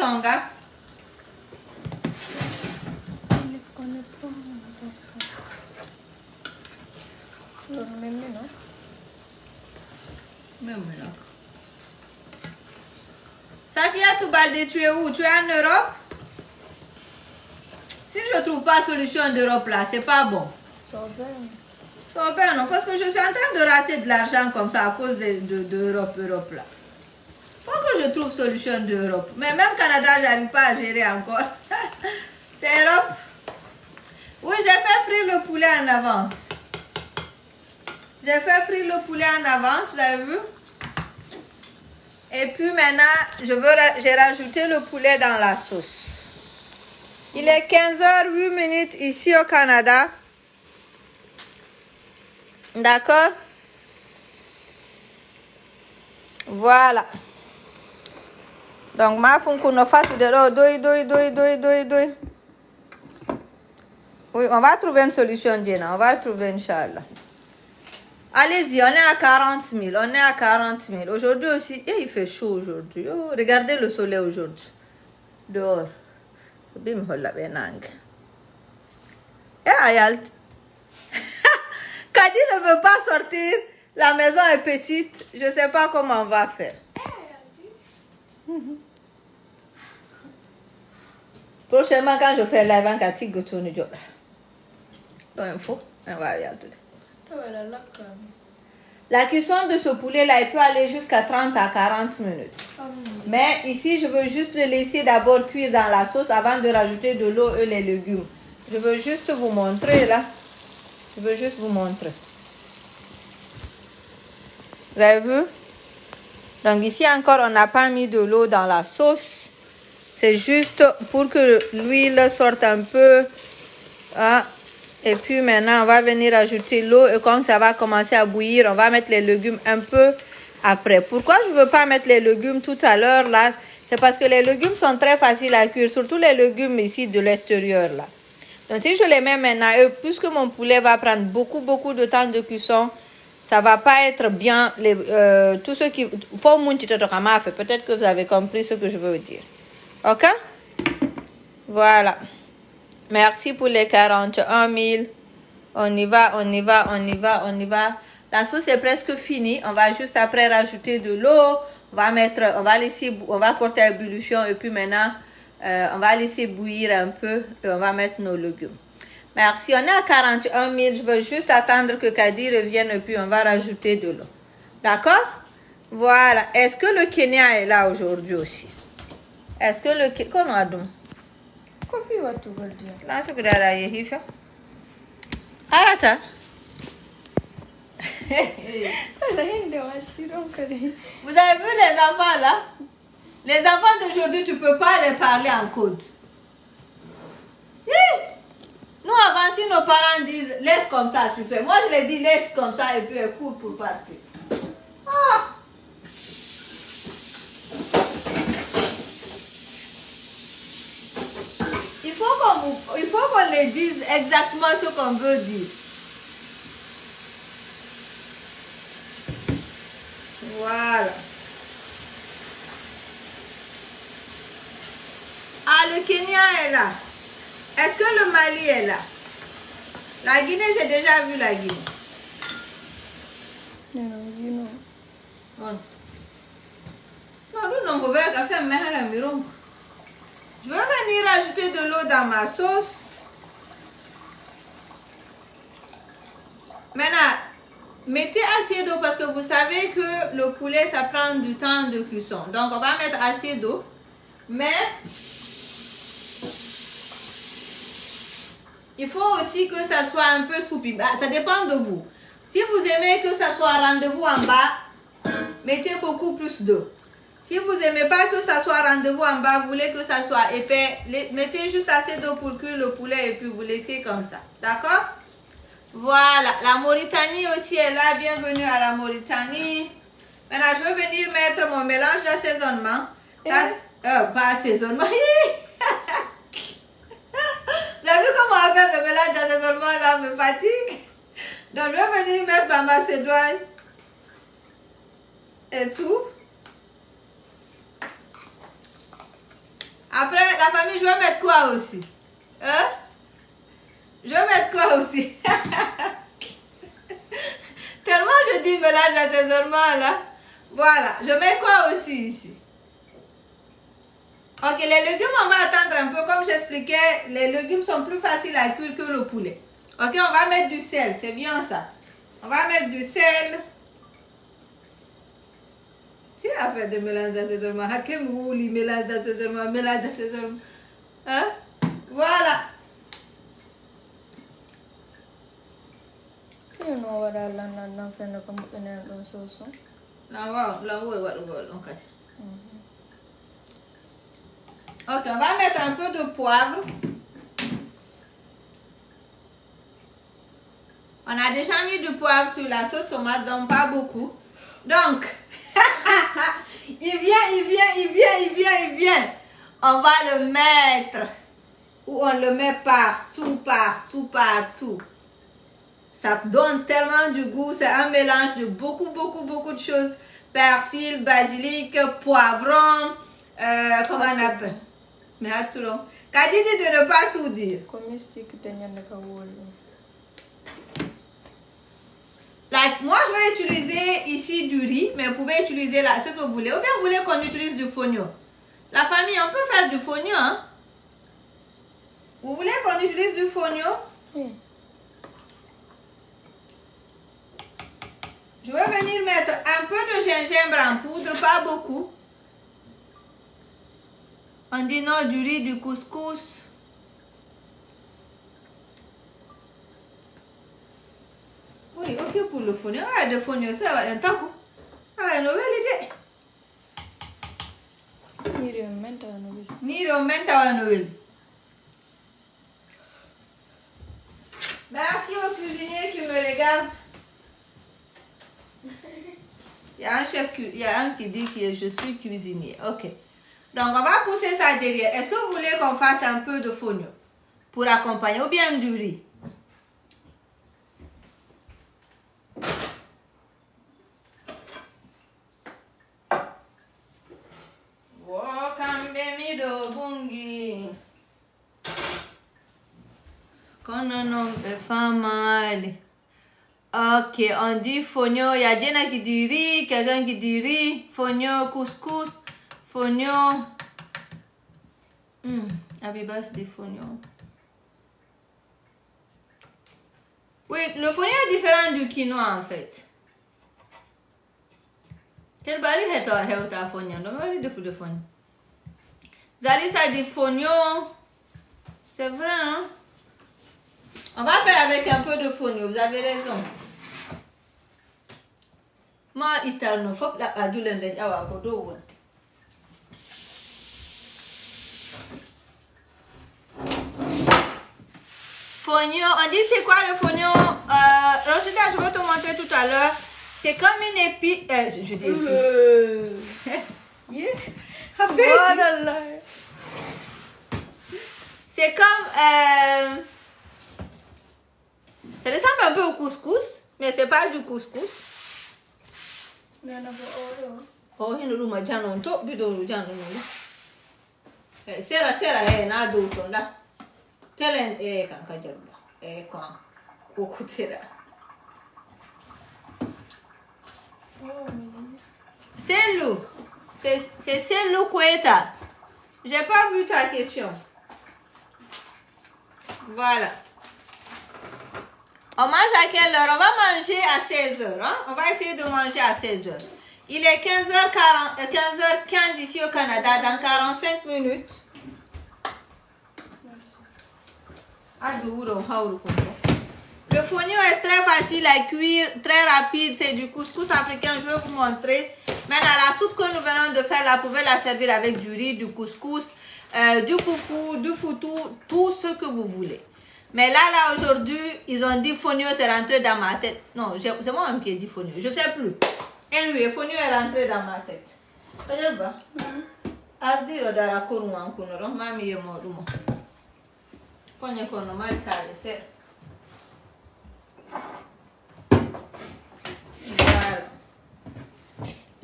Khaldi, tu es où? Tu es en Europe? Si je ne trouve pas solution d'Europe là, c'est pas bon. Ça va non, parce que je suis en train de rater de l'argent comme ça à cause d'Europe là. Faut que je trouve solution d'Europe. Mais même Canada, j'arrive pas à gérer encore. C'est Europe. Oui, j'ai fait frire le poulet en avance. J'ai fait frire le poulet en avance, vous avez vu? Et puis maintenant, j'ai rajouté le poulet dans la sauce. Il est 15h08 ici au Canada. D'accord? Voilà. Donc, ma fun kuno fatu de l'eau. Doi. Oui, on va trouver une solution, Diana. On va trouver, Inch'Allah. Allez-y, on est à 40 000. On est à 40 000. Aujourd'hui aussi, il fait chaud aujourd'hui. Oh, regardez le soleil aujourd'hui. Dehors. Bim holla benang. Ayalt. Kadi ne veut pas sortir. La maison est petite. Je ne sais pas comment on va faire. Prochainement, quand je fais live, on Kati Gotoni Jola. Info. On va y aller. La cuisson de ce poulet-là, il peut aller jusqu'à 30 à 40 minutes. Mais ici, je veux juste le laisser d'abord cuire dans la sauce avant de rajouter de l'eau et les légumes. Je veux juste vous montrer là. Je veux juste vous montrer. Vous avez vu? Donc ici encore, on n'a pas mis de l'eau dans la sauce. C'est juste pour que l'huile sorte un peu. Ah. Et puis maintenant, on va venir ajouter l'eau. Et quand ça va commencer à bouillir, on va mettre les légumes un peu après. Pourquoi je ne veux pas mettre les légumes tout à l'heure là? C'est parce que les légumes sont très faciles à cuire. Surtout les légumes ici de l'extérieur là. Donc si je les mets maintenant, et puisque mon poulet va prendre beaucoup de temps de cuisson, ça va pas être bien. Tout ce qui... Peut-être que vous avez compris ce que je veux dire. Ok? Voilà. Merci pour les 41 000. On y va. La sauce est presque finie. On va juste après rajouter de l'eau. On va porter à ébullition. Et puis maintenant, on va laisser bouillir un peu. Et on va mettre nos légumes. Merci. On est à 41 000. Je veux juste attendre que Kadi revienne. Et puis on va rajouter de l'eau. D'accord? Voilà. Est-ce que le Kenya est là aujourd'hui aussi? Est-ce que le Kenya... Comment on dit? Là, c'est que Arata. Vous avez vu les enfants là? Les enfants d'aujourd'hui, tu ne peux pas les parler en code. Nous, avant, si nos parents disent laisse comme ça, tu fais. Moi, je les dis laisse comme ça et puis écoute pour partir. Ah! Il faut qu'on les dise exactement ce qu'on veut dire. Voilà. Ah, le Kenya est là. Est-ce que le Mali est là? La Guinée, j'ai déjà vu la Guinée. Non, non, je vais venir ajouter de l'eau dans ma sauce. Maintenant, mettez assez d'eau parce que vous savez que le poulet, ça prend du temps de cuisson. Donc, on va mettre assez d'eau. Mais, il faut aussi que ça soit un peu souple. Ça dépend de vous. Si vous aimez que ça soit rendez-vous en bas, mettez beaucoup plus d'eau. Si vous n'aimez pas que ça soit rendez-vous en bas, vous voulez que ça soit épais, mettez juste assez d'eau pour cuire le poulet et puis vous laissez comme ça. D'accord? Voilà. La Mauritanie aussi est là. Bienvenue à la Mauritanie. Maintenant, je vais venir mettre mon mélange d'assaisonnement. Pas assaisonnement. Vous avez vu comment on va faire le mélange d'assaisonnement là me fatigue? Donc, je vais venir mettre ma macédoine et tout. Après, la famille, je vais mettre quoi aussi? Hein? Je vais mettre quoi aussi? Tellement je dis mélange d'assaisonnement là. Voilà. Je mets quoi aussi ici? Ok, les légumes, on va attendre un peu. Comme j'expliquais, les légumes sont plus faciles à cuire que le poulet. Ok, on va mettre du sel. C'est bien ça. On va mettre du sel. Qui a fait de mélange d'assaisonnement? Hakim Wouli, mélange d'assaisonnement, mélange d'assaisonnement. Hein? Voilà. You know what I learned and friend come up in the sauce. Là, wow, là, ouais, on casse. Ok, on va mettre un peu de poivre. On a déjà mis du poivre sur la sauce tomate, donc pas beaucoup. Donc, il vient. On va le mettre. Ou on le met partout. Ça donne tellement du goût. C'est un mélange de beaucoup de choses. Persil, basilic, poivron. Comment on appelle? Mais attends. Kadi dit de ne pas tout dire. Like, moi, je vais utiliser ici du riz, mais vous pouvez utiliser là, ce que vous voulez. Ou bien vous voulez qu'on utilise du fonio. La famille, on peut faire du fonio, hein? Vous voulez qu'on utilise du fonio? Oui. Je vais venir mettre un peu de gingembre en poudre, pas beaucoup. On dit non, du riz, du couscous. Oui, ok pour le fonio. Ah, le fonio, ça va un taco. Ah, une nouvelle idée. Ni remonta à Noël. Merci aux cuisiniers qui me regardent. Il y a un chef, il y a un qui dit que je suis cuisinier. Ok. Donc, on va pousser ça derrière. Est-ce que vous voulez qu'on fasse un peu de fonio pour accompagner ou bien du riz? Ok, on dit fonio. Il y a Jenna qui dit riz, quelqu'un qui dit riz, fonio, couscous, fonio. Abibas dit fonio. Oui, le fonio est différent du quinoa en fait. Quel bari est ta fonio? Non, mais de fonio. Zali ça dit fonio. C'est vrai, hein? On va faire avec un peu de fonio, vous avez raison. Moi, italien, faut que la adule n'ait pas d'eau. Fonio, on dit c'est quoi le fonio? Rochita, je vais te montrer tout à l'heure. C'est comme une épice. Je dis épice. C'est comme. Ça ressemble un peu au couscous, mais c'est pas du couscous. Oh, il nous m'a jamais entendu bidon jamais. Sera na do tonda. Telen kan kajalba. Kwa okutera. C'est Lou. C'est Lou Koueta. J'ai pas vu ta question. Voilà. On mange à quelle heure? On va manger à 16h. Hein? On va essayer de manger à 16h. Il est 15h15 ici au Canada. Dans 45 minutes. Le fonio est très facile à cuire, très rapide. C'est du couscous africain. Je vais vous montrer. Maintenant, la soupe que nous venons de faire, là, vous pouvez la servir avec du riz, du couscous, du foufou, du foutou, tout ce que vous voulez. Mais là, aujourd'hui, ils ont dit fonio, c'est rentré dans ma tête. Non, c'est moi-même qui ai dit fonio. Je ne sais plus. Anyway, fonio est rentré dans ma tête. C'est pas. Ardiro dara koruan kunoro, mami ye morumo. Fonio kono mal kale, c'est. Voilà.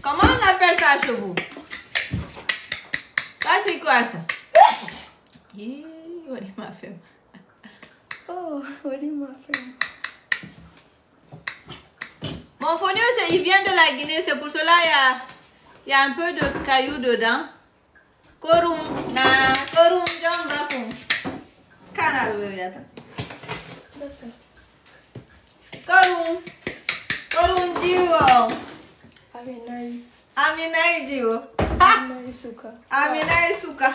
Comment on appelle ça chez vous? Ça, c'est quoi ça? What est ma femme? Oh, what est ma femme? Mon fonio, il vient de la Guinée, c'est pour cela il y a un peu de cailloux dedans. Korum na korum jamba kum. Kana bebé. Korum. Korum jiwo. Aminai. Aminai jiwo. Aminai suka. Aminai suka.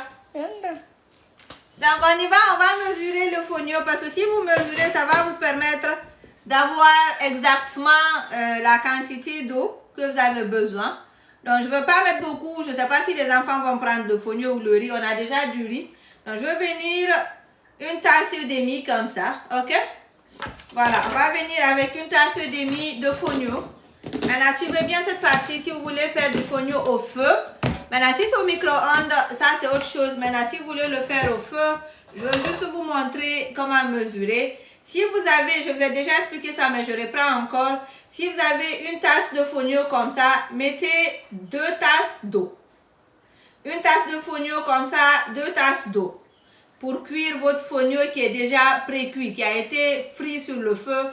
Donc on va mesurer le fonio parce que si vous mesurez, ça va vous permettre d'avoir exactement la quantité d'eau que vous avez besoin. Donc je ne veux pas mettre beaucoup, je ne sais pas si les enfants vont prendre le fonio ou le riz, on a déjà du riz. Donc je vais venir une tasse et demie comme ça, ok? Voilà, on va venir avec une tasse et demie de fonio. Maintenant suivez bien cette partie si vous voulez faire du fonio au feu. Maintenant, si c'est au micro-ondes, ça c'est autre chose. Maintenant, si vous voulez le faire au feu, je vais juste vous montrer comment mesurer. Si vous avez, je vous ai déjà expliqué ça, mais je reprends encore. Si vous avez une tasse de fonio comme ça, mettez 2 tasses d'eau. Une tasse de fonio comme ça, 2 tasses d'eau. Pour cuire votre fonio qui est déjà pré-cuit, qui a été frit sur le feu.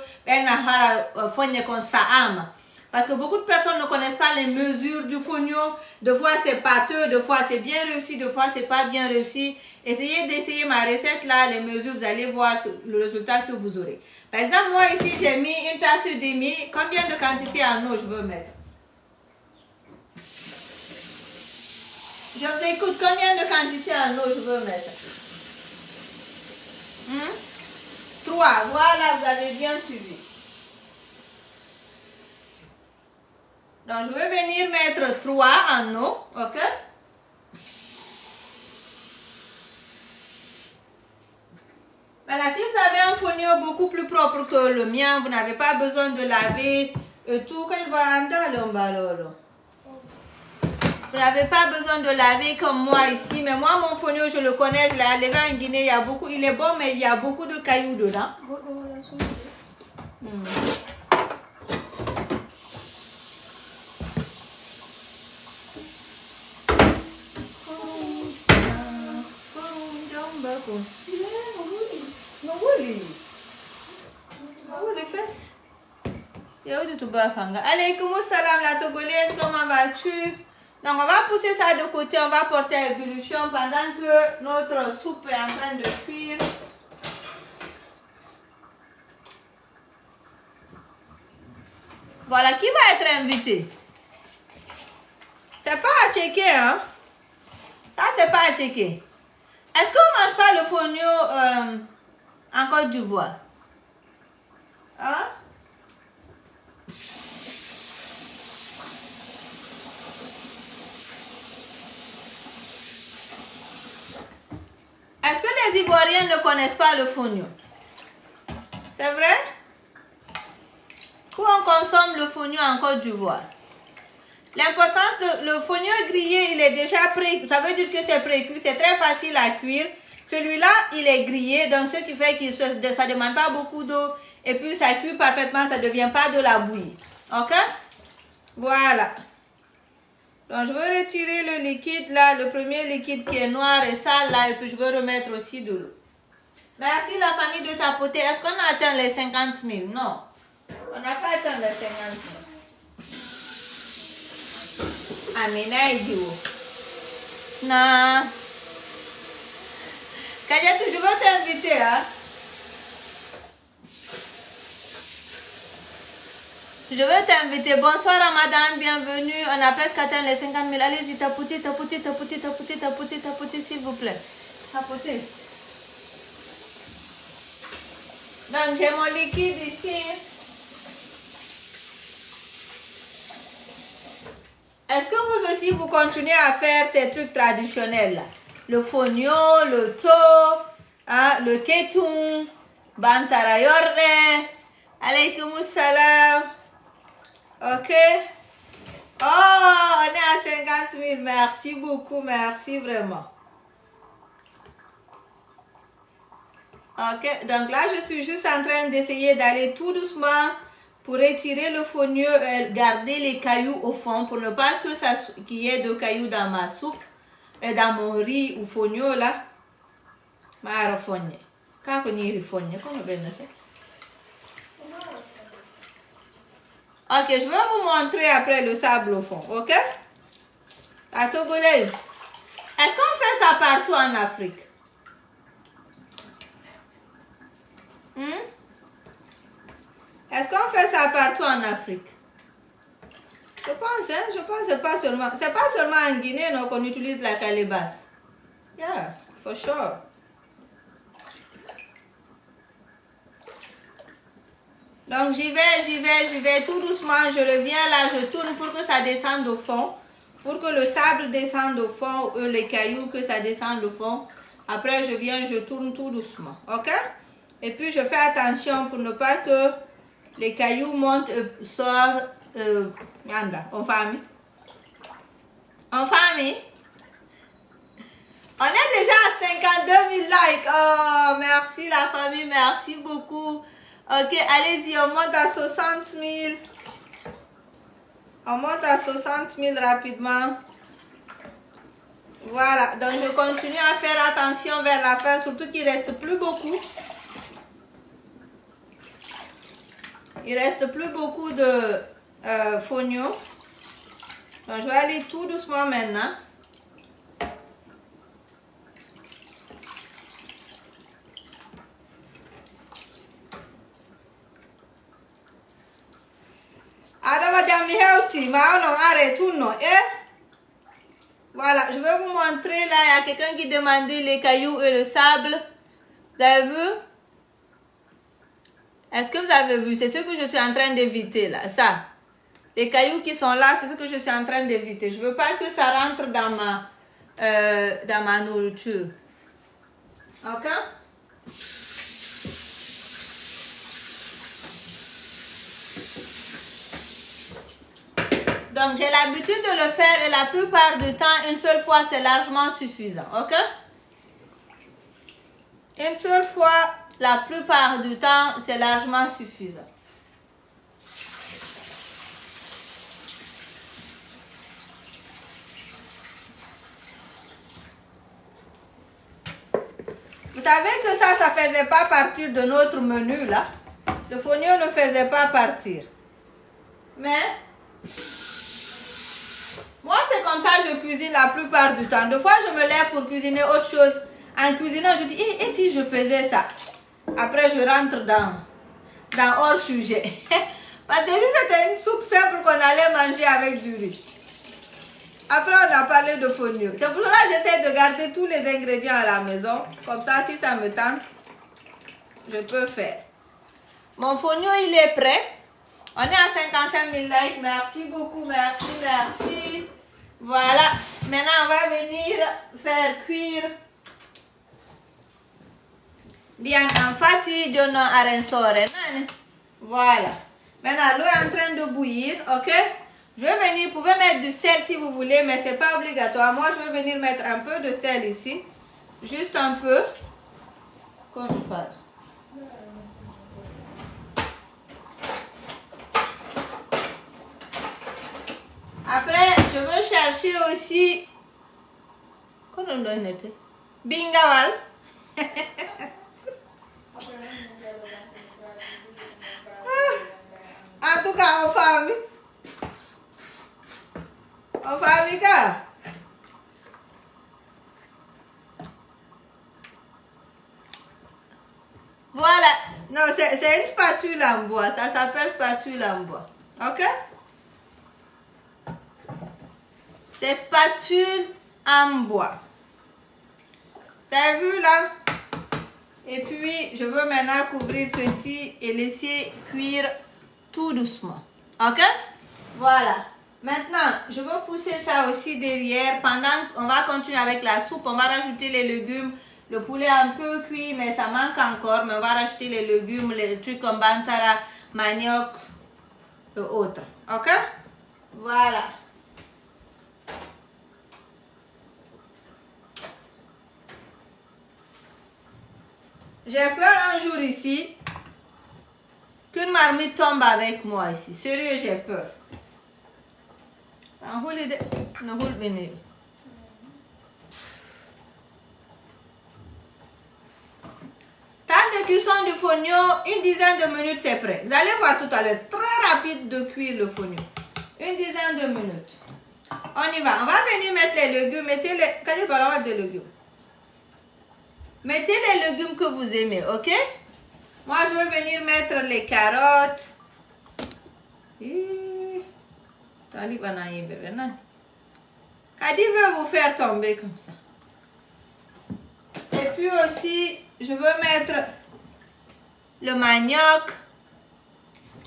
Parce que beaucoup de personnes ne connaissent pas les mesures du fonio. Deux fois c'est pâteux, deux fois c'est bien réussi, deux fois c'est pas bien réussi. Essayez d'essayer ma recette là, les mesures, vous allez voir le résultat que vous aurez. Par exemple, moi ici j'ai mis une tasse et demie. Combien de quantité en eau je veux mettre? Je vous écoute, combien de quantité en eau je veux mettre? 3, voilà, vous avez bien suivi. Donc, je vais venir mettre 3 en eau, ok? Maintenant, si vous avez un fonio beaucoup plus propre que le mien, vous n'avez pas besoin de laver tout. Vous n'avez pas besoin de laver comme moi ici. Mais moi, mon fonio, je le connais, je l'ai enlevé en Guinée. Il y a beaucoup, il est bon, mais il y a beaucoup de cailloux dedans. Alaykoum salam la togolaise, comment vas-tu? Donc on va pousser ça de côté, on va porter à ébullition pendant que notre soupe est en train de cuire. Voilà, qui va être invité? C'est pas à checker, hein? Ça, c'est pas à checker. Est-ce qu'on mange pas le fonio en Côte d'Ivoire? Hein? Est-ce que les Ivoiriens ne connaissent pas le fonio? C'est vrai? Où on consomme le fonio en Côte d'Ivoire? L'importance de le fonio grillé, il est déjà prêt. Ça veut dire que c'est pré-cuit, c'est très facile à cuire. Celui-là, il est grillé, donc ce qui fait que ça ne demande pas beaucoup d'eau. Et puis ça cuit parfaitement, ça ne devient pas de la bouillie. Ok? Voilà. Donc je vais retirer le liquide là, le premier liquide qui est noir et sale là, et puis je vais remettre aussi de l'eau. Merci la famille de tapoter. Est-ce qu'on a atteint les 50 000? Non. On n'a pas atteint les 50 000. Amina idiot. Non. Kadiatou, je vais t'inviter, hein. Je vais t'inviter. Bonsoir Ramadan, bienvenue. On a presque atteint les 50 000. Allez-y, tapotez, tapotez, tapotez, tapotez, tapotez, tapotez, s'il vous plaît. Tapotez. Donc, j'ai mon liquide ici. Est-ce que vous aussi, vous continuez à faire ces trucs traditionnels là? Le fonio, le to, hein, le ketung, bantara yorre, alaykoum salam. Ok? Oh, on est à 50 000. Merci beaucoup, merci vraiment. Ok, donc là, je suis juste en train d'essayer d'aller tout doucement pour étirer le fonio et garder les cailloux au fond pour ne pas que ça qu'il y ait de cailloux dans ma soupe et dans mon riz ou fonio là. Mara fonio. Quand on y fonio, comment bien fait? Ok, je vais vous montrer après le sable au fond, ok? La togolaise. Est-ce qu'on fait ça partout en Afrique? Est-ce qu'on fait ça partout en Afrique? Je pense que c'est pas seulement en Guinée qu'on utilise la calebasse. Yeah, for sure. Donc j'y vais tout doucement, je reviens là, je tourne pour que ça descende au fond. Pour que le sable descende au fond, les cailloux, que ça descende au fond. Après je viens, je tourne tout doucement, ok? Et puis je fais attention pour ne pas que les cailloux montent, sortent, en famille. En famille. On est déjà à 52 000 likes. Oh, merci la famille, merci beaucoup. Ok, allez-y, on monte à 60 000. On monte à 60 000 rapidement. Voilà, donc je continue à faire attention vers la fin, surtout qu'il ne reste plus beaucoup. Il reste plus beaucoup de fonio. Donc je vais aller tout doucement maintenant. Voilà, je vais vous montrer là, il y a quelqu'un qui demandait les cailloux et le sable. Vous avez vu? Est-ce que vous avez vu? C'est ce que je suis en train d'éviter là, ça. Les cailloux qui sont là, c'est ce que je suis en train d'éviter. Je ne veux pas que ça rentre dans ma nourriture. Ok? Donc, j'ai l'habitude de le faire et la plupart du temps, une seule fois, c'est largement suffisant. Ok? Une seule fois, la plupart du temps, c'est largement suffisant. Vous savez que ça ne faisait pas partir de notre menu, là. Le fonio ne faisait pas partir. Mais... moi, c'est comme ça que je cuisine la plupart du temps. Des fois, je me lève pour cuisiner autre chose. En cuisinant, je dis, et si je faisais ça? Après, je rentre dans hors sujet. Parce que si c'était une soupe simple qu'on allait manger avec du riz. Après, on a parlé de fonio. C'est pour ça que j'essaie de garder tous les ingrédients à la maison. Comme ça, si ça me tente, je peux faire. Mon fonio, il est prêt. On est à 55 000 likes. Merci beaucoup. Merci, merci. Voilà. Maintenant, on va venir faire cuire. Bien, en fait, donne arensore. Voilà. Maintenant, l'eau est en train de bouillir. Ok? Je vais venir, vous pouvez mettre du sel si vous voulez, mais ce n'est pas obligatoire. Moi, je vais venir mettre un peu de sel ici. Juste un peu. Comme ça. Après, je veux chercher aussi... Comment on doit noter? Bingawal. En tout cas, en famille. En famille, quoi? Voilà. Non, c'est une spatule en bois. Ça s'appelle spatule en bois. Ok? C'est spatule en bois. Vous avez vu là? Et puis, je veux maintenant couvrir ceci et laisser cuire tout doucement. Ok? Voilà. Maintenant, je veux pousser ça aussi derrière. Pendant qu'on va continuer avec la soupe, on va rajouter les légumes. Le poulet un peu cuit, mais ça manque encore. Mais on va rajouter les légumes, les trucs comme bantara, manioc et autres. Ok? Voilà. J'ai peur un jour ici qu'une marmite tombe avec moi ici. Sérieux, j'ai peur. Temps de cuisson du fonio, une dizaine de minutes, c'est prêt. Vous allez voir tout à l'heure, très rapide de cuire le fonio. Une dizaine de minutes. on y va. On va venir mettre les légumes. Mettez les... Quand je parle de légumes. Mettez les légumes que vous aimez, ok? Moi, je veux venir mettre les carottes. Kadi veut vous faire tomber comme ça. Et puis aussi, je veux mettre le manioc.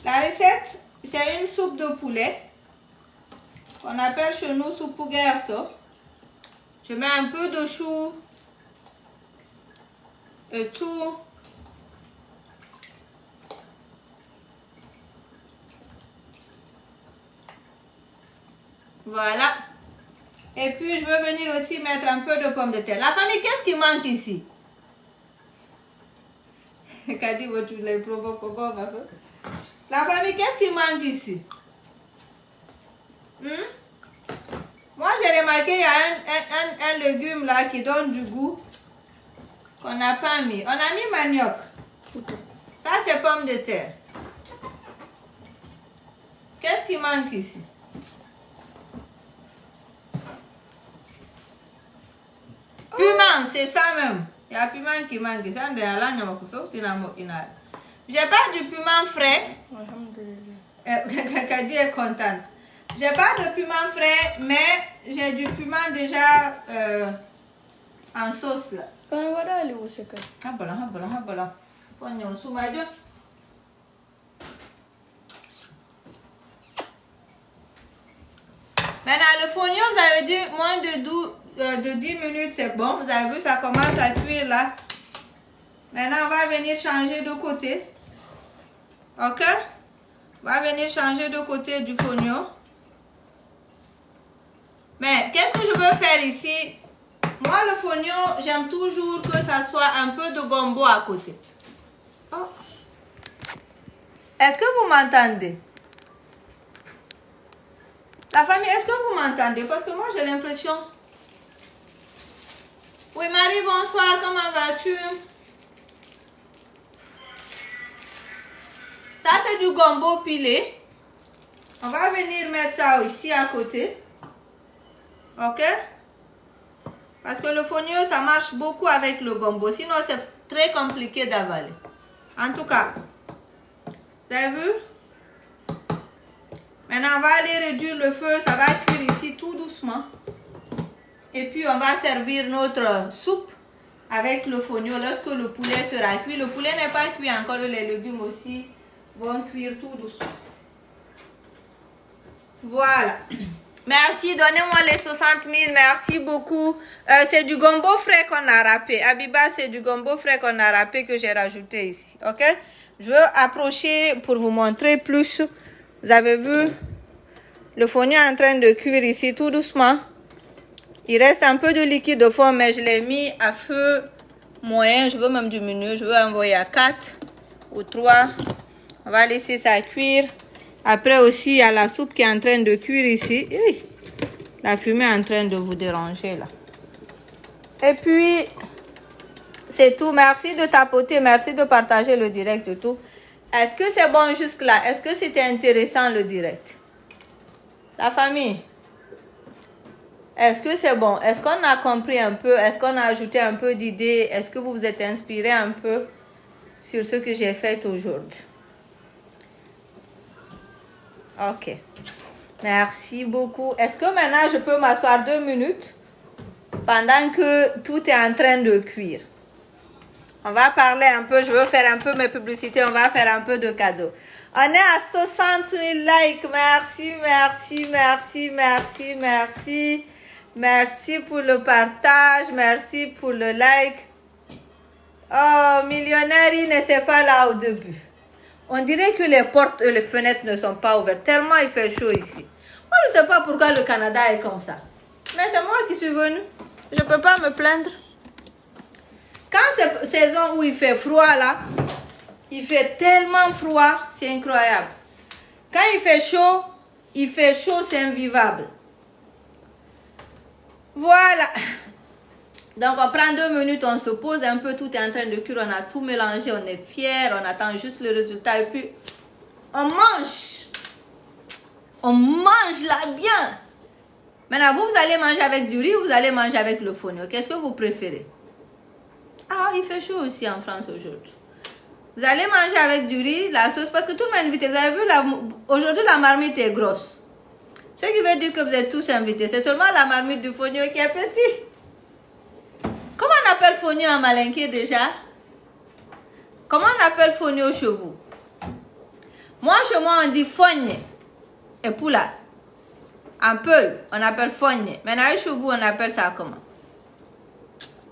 La recette, c'est une soupe de poulet qu'on appelle chez nous soupe pugerto. Je mets un peu de chou et tout. Voilà. Et puis, je veux venir aussi mettre un peu de pommes de terre. La famille, qu'est-ce qui manque ici? Kadi, tu les provoques encore, ma femme. La famille, qu'est-ce qui manque ici? Moi, j'ai remarqué qu'il y a un légume là qui donne du goût qu'on n'a pas mis. On a mis manioc. Ça, c'est pommes de terre. Qu'est-ce qui manque ici? Piment, c'est ça même. Il y a piment qui manque. J'ai pas du piment frais. Kadi est contente. J'ai pas de piment frais, mais j'ai du piment déjà en sauce là. Maintenant, le fonio, vous avez dit moins de 10 minutes, c'est bon. Vous avez vu, ça commence à cuire là. Maintenant, on va venir changer de côté. Ok? On va venir changer de côté du fonio. Mais qu'est-ce que je veux faire ici? Moi, le fonio, j'aime toujours que ça soit un peu de gombo à côté. Oh. Est-ce que vous m'entendez? La famille, est-ce que vous m'entendez? Parce que moi, j'ai l'impression... Oui, Marie, bonsoir, comment vas-tu? Ça, c'est du gombo pilé. On va venir mettre ça ici à côté. Ok? Parce que le fonio, ça marche beaucoup avec le gombo. Sinon, c'est très compliqué d'avaler. En tout cas, vous avez vu? Maintenant, on va aller réduire le feu. Ça va cuire ici tout doucement. Et puis, on va servir notre soupe avec le fonio lorsque le poulet sera cuit. Le poulet n'est pas cuit encore. Les légumes aussi vont cuire tout doucement. Voilà. Merci. Donnez-moi les 60 000. Merci beaucoup. C'est du gombo frais qu'on a râpé. Abiba, c'est du gombo frais qu'on a râpé que j'ai rajouté ici. Ok? Je veux approcher pour vous montrer plus. Vous avez vu? Le fonio est en train de cuire ici tout doucement. Il reste un peu de liquide au fond, mais je l'ai mis à feu moyen. Je veux même diminuer. Je veux envoyer à 4 ou 3. On va laisser ça cuire. Après aussi, il y a la soupe qui est en train de cuire ici. La fumée est en train de vous déranger là. Et puis, c'est tout. Merci de tapoter. Merci de partager le direct et tout. Est-ce que c'est bon jusque-là? Est-ce que c'était intéressant le direct? La famille? Est-ce que c'est bon? Est-ce qu'on a compris un peu? Est-ce qu'on a ajouté un peu d'idées? Est-ce que vous vous êtes inspiré un peu sur ce que j'ai fait aujourd'hui? Ok. Merci beaucoup. Est-ce que maintenant je peux m'asseoir 2 minutes pendant que tout est en train de cuire? On va parler un peu. Je veux faire un peu mes publicités. On va faire un peu de cadeaux. On est à 60 000 likes. Merci, merci, merci, merci, merci. Merci pour le partage. Merci pour le like. Oh, millionnaire, il n'était pas là au début. On dirait que les portes et les fenêtres ne sont pas ouvertes. Tellement il fait chaud ici. Moi, je ne sais pas pourquoi le Canada est comme ça. Mais c'est moi qui suis venue. Je ne peux pas me plaindre. Quand c'est saison où il fait froid là, il fait tellement froid, c'est incroyable. Quand il fait chaud, c'est invivable. Voilà. Donc on prend 2 minutes, on se pose un peu, tout est en train de cuire, on a tout mélangé, on est fiers, on attend juste le résultat et puis on mange. On mange là bien. Maintenant, vous allez manger avec du riz ou vous allez manger avec le fonio? Qu'est-ce que vous préférez? Ah, il fait chaud aussi en France aujourd'hui. Vous allez manger avec du riz, la sauce, parce que tout le monde est invité. Vous avez vu, aujourd'hui, la marmite est grosse. Ce qui veut dire que vous êtes tous invités. C'est seulement la marmite du fonio qui est petite. Comment on appelle fonio en malinké déjà? Comment on appelle fonio chez vous? Moi, chez moi, on dit fogne et poula. En Peul, on appelle fogne. Maintenant, chez vous, on appelle ça comment?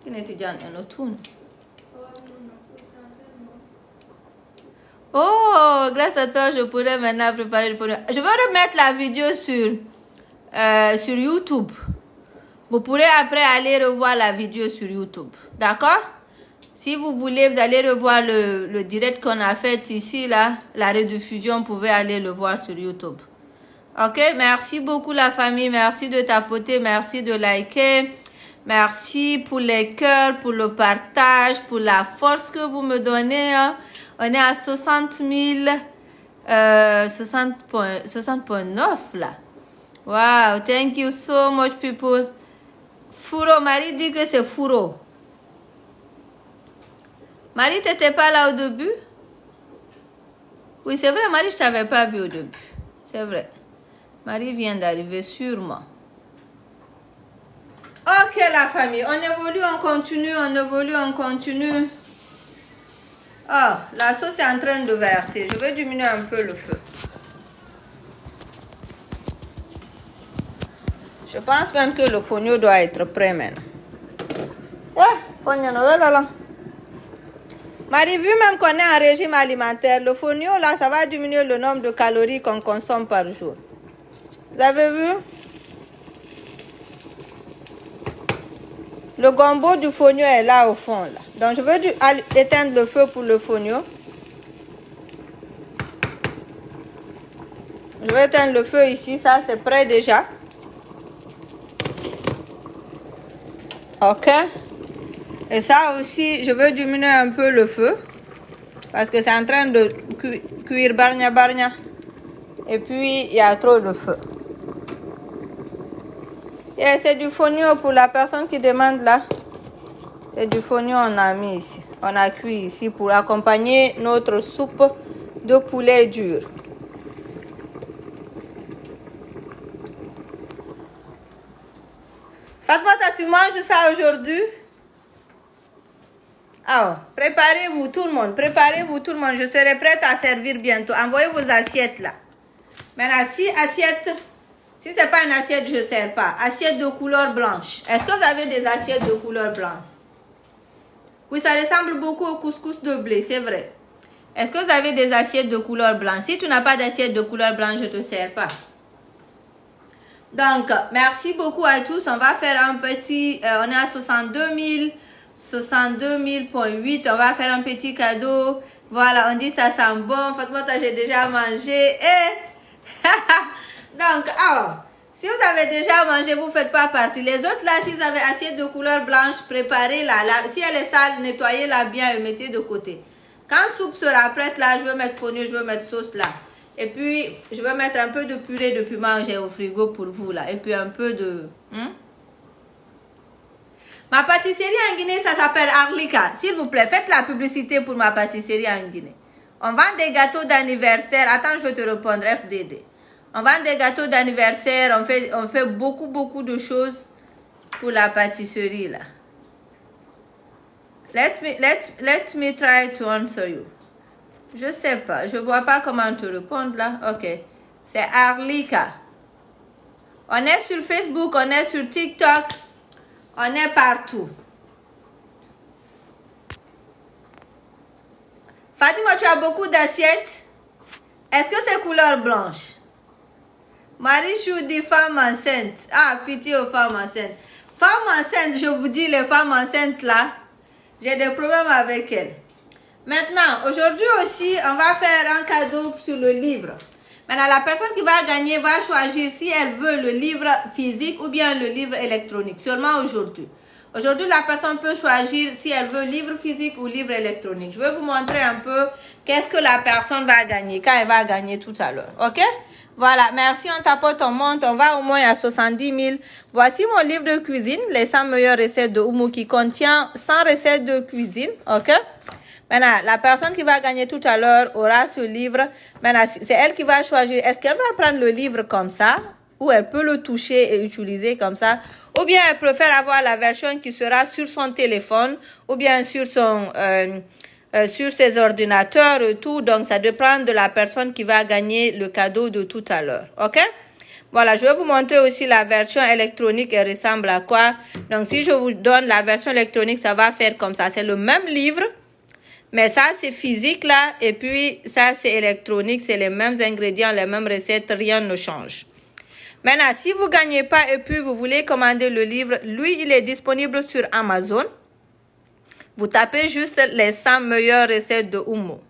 Une étudiante, un autre. Oh, grâce à toi, je pourrais maintenant préparer le fonio. Je vais remettre la vidéo sur YouTube. Vous pourrez après aller revoir la vidéo sur YouTube. D'accord? Si vous voulez, vous allez revoir le direct qu'on a fait ici, là. La rediffusion, vous pouvez aller le voir sur YouTube. Ok? Merci beaucoup la famille. Merci de tapoter. Merci de liker. Merci pour les cœurs, pour le partage, pour la force que vous me donnez. Hein. On est à 60 000, 60.9 là. Wow, thank you so much people. Fouro, Marie dit que c'est fouro. Marie, tu n'étais pas là au début? Oui, c'est vrai, Marie, je ne t'avais pas vu au début. C'est vrai. Marie vient d'arriver sûrement. Ok la famille, on évolue, on continue, on évolue, on continue. Oh, la sauce est en train de verser. Je vais diminuer un peu le feu. Je pense même que le fonio doit être prêt maintenant. Ouais, fonio, là. Marie, vu même qu'on est en régime alimentaire, le fonio là, ça va diminuer le nombre de calories qu'on consomme par jour. Vous avez vu? Le gombo du fonio est là au fond là. Donc je veux éteindre le feu pour le fonio. Je vais éteindre le feu ici, ça c'est prêt déjà. Ok. Et ça aussi, je veux diminuer un peu le feu. Parce que c'est en train de cuire barnya. Et puis, il y a trop de feu. Et c'est du fonio pour la personne qui demande là. C'est du fonio on a mis ici. On a cuit ici pour accompagner notre soupe de poulet dur. Fatmata, tu manges ça aujourd'hui? Ah, préparez-vous tout le monde. Préparez-vous tout le monde. Je serai prête à servir bientôt. Envoyez vos assiettes là. Maintenant, si ce n'est pas une assiette, je ne sers pas. Assiette de couleur blanche. Est-ce que vous avez des assiettes de couleur blanche? Oui, ça ressemble beaucoup au couscous de blé, c'est vrai. Est-ce que vous avez des assiettes de couleur blanche? Si tu n'as pas d'assiette de couleur blanche, je ne te sers pas. Donc, merci beaucoup à tous. On va faire un petit... on est à 62 000.8. On va faire un petit cadeau. Voilà, on dit ça sent bon. Fatmata, j'ai déjà mangé. Et... Donc, si vous avez déjà mangé, vous ne faites pas partie. Les autres, là, si vous avez assiette de couleur blanche, préparez-la. Si elle est sale, nettoyez-la bien et mettez de côté. Quand la soupe sera prête, là, je vais mettre fonio, je vais mettre sauce là. Et puis, je vais mettre un peu de purée de piment que j'ai au frigo pour vous là. Et puis un peu de... Ma pâtisserie en Guinée, ça s'appelle Arlika. S'il vous plaît, faites la publicité pour ma pâtisserie en Guinée. On vend des gâteaux d'anniversaire. Attends, je vais te répondre, FDD. On vend des gâteaux d'anniversaire. On fait beaucoup de choses pour la pâtisserie là. Let me try to answer you. Je sais pas. Je vois pas comment te répondre là. Ok. C'est Arlika. On est sur Facebook, on est sur TikTok. On est partout. Fatima, tu as beaucoup d'assiettes. Est-ce que c'est couleur blanche? Marichou dit femme enceinte. Ah, pitié aux femmes enceintes. Femmes enceintes, je vous dis, les femmes enceintes là, j'ai des problèmes avec elles. Maintenant, aujourd'hui aussi, on va faire un cadeau sur le livre. Maintenant, la personne qui va gagner va choisir si elle veut le livre physique ou bien le livre électronique. Seulement aujourd'hui. Aujourd'hui, la personne peut choisir si elle veut livre physique ou livre électronique. Je vais vous montrer un peu qu'est-ce que la personne va gagner quand elle va gagner tout à l'heure. Ok? Voilà, merci, on tapote, on monte, on va au moins à 70 000. Voici mon livre de cuisine, les 100 meilleures recettes de Oumou, qui contient 100 recettes de cuisine, ok? Maintenant, la personne qui va gagner tout à l'heure aura ce livre. Maintenant, c'est elle qui va choisir, est-ce qu'elle va prendre le livre comme ça, ou elle peut le toucher et utiliser comme ça, ou bien elle préfère avoir la version qui sera sur son téléphone, ou bien sur son... sur ses ordinateurs et tout. Donc, ça dépend de la personne qui va gagner le cadeau de tout à l'heure. OK? Voilà, je vais vous montrer aussi la version électronique. Elle ressemble à quoi? Donc, si je vous donne la version électronique, ça va faire comme ça. C'est le même livre, mais ça, c'est physique là. Et puis, ça, c'est électronique. C'est les mêmes ingrédients, les mêmes recettes. Rien ne change. Maintenant, si vous ne gagnez pas et puis vous voulez commander le livre, lui, il est disponible sur Amazon. Vous tapez juste les 100 meilleures recettes de Oumou.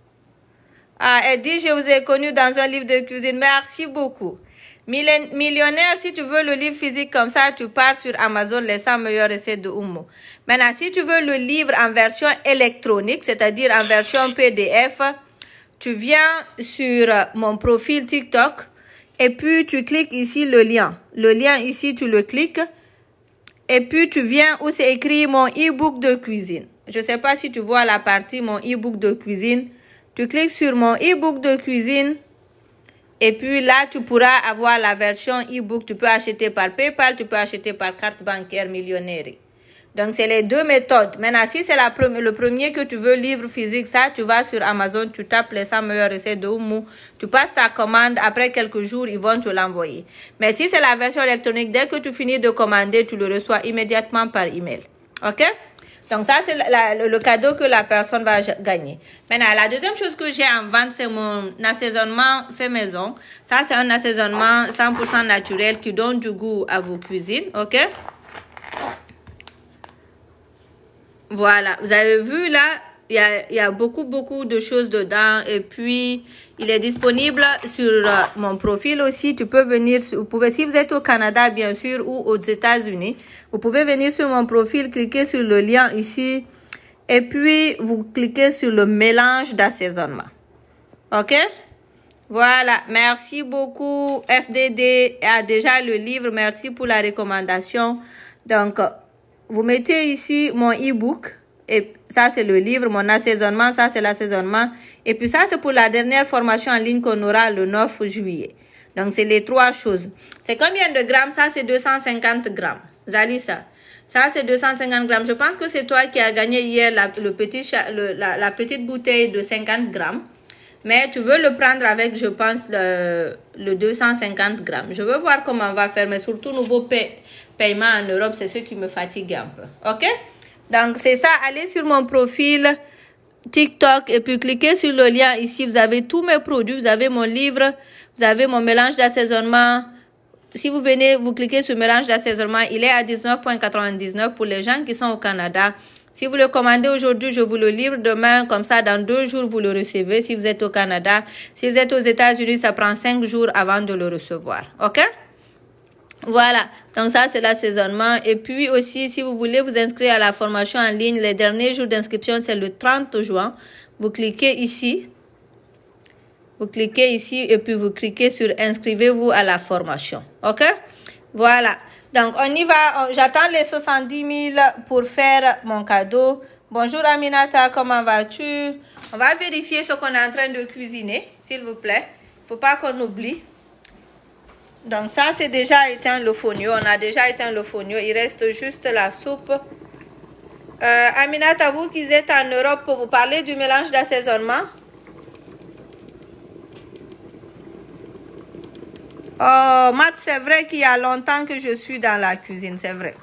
Ah, elle dit, je vous ai connu dans un livre de cuisine. Merci beaucoup. Millionnaire, si tu veux le livre physique comme ça, tu pars sur Amazon, les 100 meilleures recettes de Oumou. Maintenant, si tu veux le livre en version électronique, c'est-à-dire en version PDF, tu viens sur mon profil TikTok et puis tu cliques ici le lien. Le lien ici, tu le cliques et puis tu viens où c'est écrit mon e-book de cuisine. Je ne sais pas si tu vois la partie mon e-book de cuisine. Tu cliques sur mon e-book de cuisine. Et puis là, tu pourras avoir la version e-book. Tu peux acheter par PayPal, tu peux acheter par carte bancaire Millionnaire. Donc, c'est les deux méthodes. Maintenant, si c'est le premier que tu veux, livre physique, ça, tu vas sur Amazon, tu tapes les 100 meilleures recettes de Oumou. Tu passes ta commande. Après quelques jours, ils vont te l'envoyer. Mais si c'est la version électronique, dès que tu finis de commander, tu le reçois immédiatement par email. OK? Donc, ça, c'est le cadeau que la personne va gagner. Maintenant, la deuxième chose que j'ai en vente, c'est mon assaisonnement fait maison. Ça, c'est un assaisonnement 100% naturel qui donne du goût à vos cuisines. OK? Voilà. Vous avez vu, là, il y a beaucoup de choses dedans. Et puis, il est disponible sur mon profil aussi. Tu peux venir, vous pouvez, si vous êtes au Canada, bien sûr, ou aux États-Unis, vous pouvez venir sur mon profil, cliquer sur le lien ici, et puis vous cliquez sur le mélange d'assaisonnement. OK? Voilà. Merci beaucoup. FDD a déjà le livre. Merci pour la recommandation. Donc, vous mettez ici mon e-book. Et ça, c'est le livre, mon assaisonnement. Ça, c'est l'assaisonnement. Et puis ça, c'est pour la dernière formation en ligne qu'on aura le 9 juillet. Donc, c'est les trois choses. C'est combien de grammes? Ça, c'est 250 grammes. Zalissa, ça, c'est 250 grammes. Je pense que c'est toi qui as gagné hier la petite bouteille de 50 grammes. Mais tu veux le prendre avec, je pense, le 250 grammes. Je veux voir comment on va faire. Mais surtout, nouveau paiement en Europe, c'est ce qui me fatigue un peu. OK? Donc, c'est ça. Allez sur mon profil TikTok et puis cliquez sur le lien ici. Vous avez tous mes produits. Vous avez mon livre. Vous avez mon mélange d'assaisonnement. Si vous venez, vous cliquez sur mélange d'assaisonnement. Il est à 19,99 pour les gens qui sont au Canada. Si vous le commandez aujourd'hui, je vous le livre demain. Comme ça, dans 2 jours, vous le recevez si vous êtes au Canada. Si vous êtes aux États-Unis, ça prend 5 jours avant de le recevoir. OK? Voilà. Donc, ça, c'est l'assaisonnement. Et puis aussi, si vous voulez vous inscrire à la formation en ligne, les derniers jours d'inscription, c'est le 30 juin. Vous cliquez ici. Vous cliquez ici et puis vous cliquez sur « Inscrivez-vous à la formation ». OK? Voilà. Donc, on y va. J'attends les 70 000 pour faire mon cadeau. Bonjour Aminata, comment vas-tu? On va vérifier ce qu'on est en train de cuisiner, s'il vous plaît. Il ne faut pas qu'on oublie. Donc, ça, c'est déjà éteint le fonio. On a déjà éteint le fonio. Il reste juste la soupe. Aminata, vous qui êtes en Europe, pour vous parler du mélange d'assaisonnement. Oh, Matt, c'est vrai qu'il y a longtemps que je suis dans la cuisine, c'est vrai.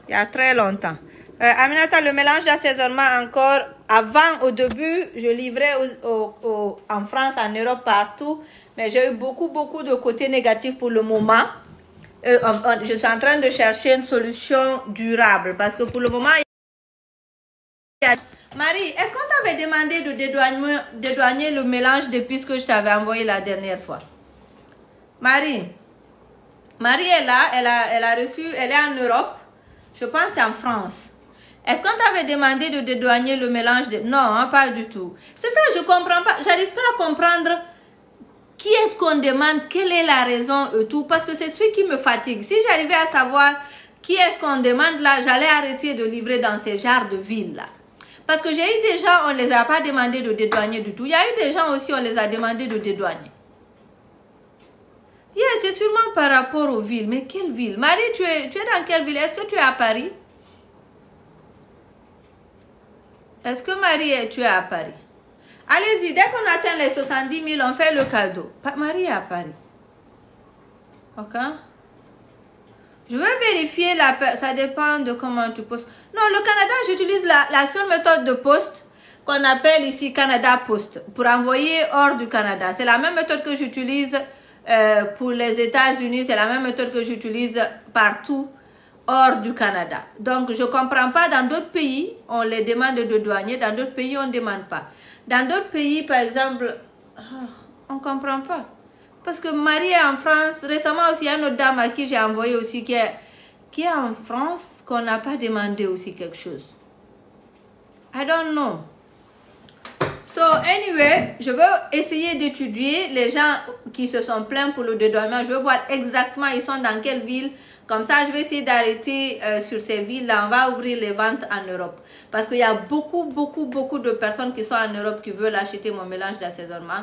Il y a très longtemps. Aminata, le mélange d'assaisonnement encore, avant, au début, je livrais en France, en Europe, partout. Mais j'ai eu beaucoup de côtés négatifs pour le moment. Je suis en train de chercher une solution durable. Parce que pour le moment, il y a... Marie, est-ce qu'on t'avait demandé de dédouaner le mélange d'épices que je t'avais envoyé la dernière fois? Marie est là, elle a reçu, elle est en Europe, je pense c'est en France. Est-ce qu'on t'avait demandé de dédouaner le mélange de... Non, hein, pas du tout. C'est ça, je comprends pas, j'arrive pas à comprendre qui est-ce qu'on demande? Quelle est la raison et tout? Parce que c'est ce qui me fatigue. Si j'arrivais à savoir qui est-ce qu'on demande là, j'allais arrêter de livrer dans ces genres de villes là. Parce que j'ai eu des gens, on ne les a pas demandé de dédouaner du tout. Il y a eu des gens aussi, on les a demandé de dédouaner. Yeah, c'est sûrement par rapport aux villes. Mais quelle ville? Marie, tu es dans quelle ville? Est-ce que tu es à Paris? Est-ce que Marie, tu es à Paris? Allez-y, dès qu'on atteint les 70 000, on fait le cadeau. Marie est à Paris. Ok? Je veux vérifier, ça dépend de comment tu postes. Non, le Canada, j'utilise la seule méthode de poste qu'on appelle ici Canada Post pour envoyer hors du Canada. C'est la même méthode que j'utilise pour les États-Unis. C'est la même méthode que j'utilise partout hors du Canada. Donc, je ne comprends pas. Dans d'autres pays, on les demande de douanier. Dans d'autres pays, on ne demande pas. Dans d'autres pays, par exemple, on ne comprend pas. Parce que Marie est en France. Récemment aussi, il y a une autre dame à qui j'ai envoyé aussi qui est en France, qu'on n'a pas demandé aussi quelque chose. I don't know. So, anyway, je veux essayer d'étudier les gens qui se sont plaints pour le dédouanement. Je veux voir exactement ils sont dans quelle ville. Comme ça, je vais essayer d'arrêter sur ces villes-là. On va ouvrir les ventes en Europe. Parce qu'il y a beaucoup de personnes qui sont en Europe qui veulent acheter mon mélange d'assaisonnement.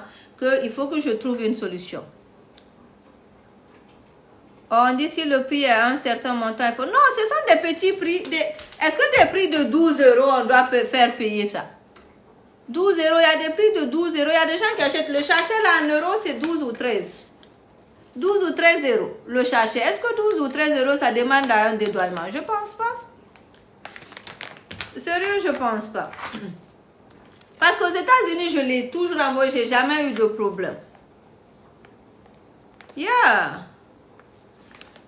Il faut que je trouve une solution. On dit si le prix est à un certain montant, il faut... Non, ce sont des petits prix. Est-ce que des prix de 12 €, on doit faire payer ça? 12 €, il y a des prix de 12 €. Il y a des gens qui achètent le sachet là en euros, c'est 12 ou 13. 12 ou 13 € le sachet. Est-ce que 12 ou 13 € ça demande à un dédouanement? Je pense pas. Sérieux, je pense pas. Parce qu'aux États-Unis, je l'ai toujours envoyé, j'ai jamais eu de problème. Yeah.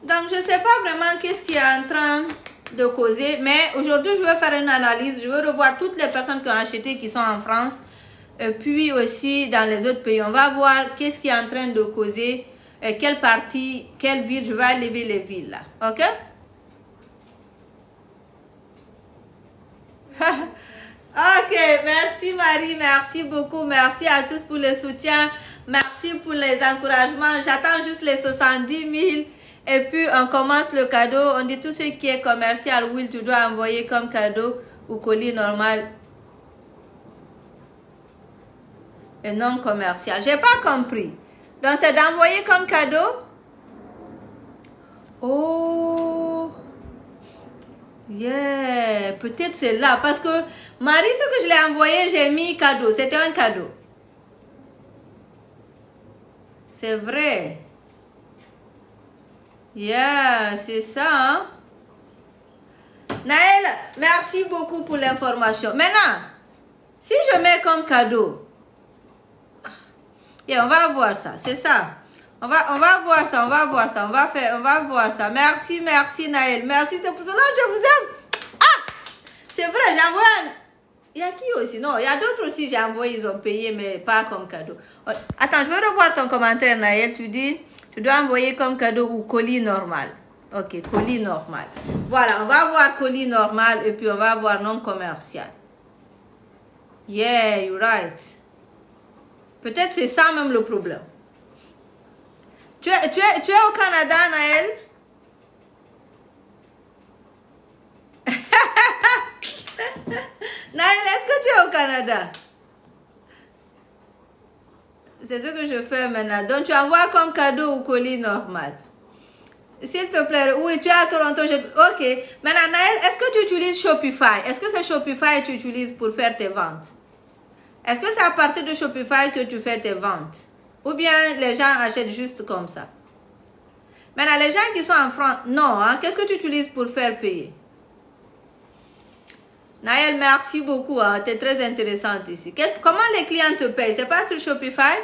Donc, je sais pas vraiment qu'est-ce qui est en train de causer. Mais aujourd'hui, je vais faire une analyse. Je vais revoir toutes les personnes qui ont acheté qui sont en France. Et puis aussi dans les autres pays. On va voir qu'est-ce qui est en train de causer. Quelle partie, quelle ville. Je vais enlever les villes là. Ok? Ok, merci Marie, merci beaucoup, merci à tous pour le soutien, merci pour les encouragements, j'attends juste les 70 000 et puis on commence le cadeau. On dit tout ce qui est commercial, Will, tu dois envoyer comme cadeau ou colis normal et non commercial. J'ai pas compris, donc c'est d'envoyer comme cadeau. Oh yeah, peut-être c'est là parce que Marie, ce que je l'ai envoyé, j'ai mis cadeau. C'était un cadeau. C'est vrai. Yeah, c'est ça. Hein? Naël, merci beaucoup pour l'information. Maintenant, si je mets comme cadeau, yeah, on va voir ça. C'est ça. On va voir ça. On va voir ça. On va voir ça. Merci, merci Naël. Merci, c'est pour cela que je vous aime. Ah, c'est vrai, j'envoie un... Il y a qui aussi? Non, il y a d'autres aussi, j'ai envoyé, ils ont payé, mais pas comme cadeau. Attends, je vais revoir ton commentaire, Naël. Tu dis, tu dois envoyer comme cadeau ou colis normal. Ok, colis normal. Voilà, on va voir colis normal et puis on va voir non commercial. Yeah, you're right. Peut-être c'est ça même le problème. Tu es au Canada, Naël? Naël, est-ce que tu es au Canada? C'est ce que je fais maintenant. Donc, tu envoies comme cadeau ou colis normal. S'il te plaît, oui, tu es à Toronto. Ok. Maintenant, Naël, est-ce que tu utilises Shopify? Est-ce que c'est Shopify que tu utilises pour faire tes ventes? Est-ce que c'est à partir de Shopify que tu fais tes ventes? Ou bien les gens achètent juste comme ça? Maintenant, les gens qui sont en France, non. Hein? Qu'est-ce que tu utilises pour faire payer? Naël, merci beaucoup. Hein? Tu es très intéressante ici. Comment les clients te payent? C'est pas sur Shopify?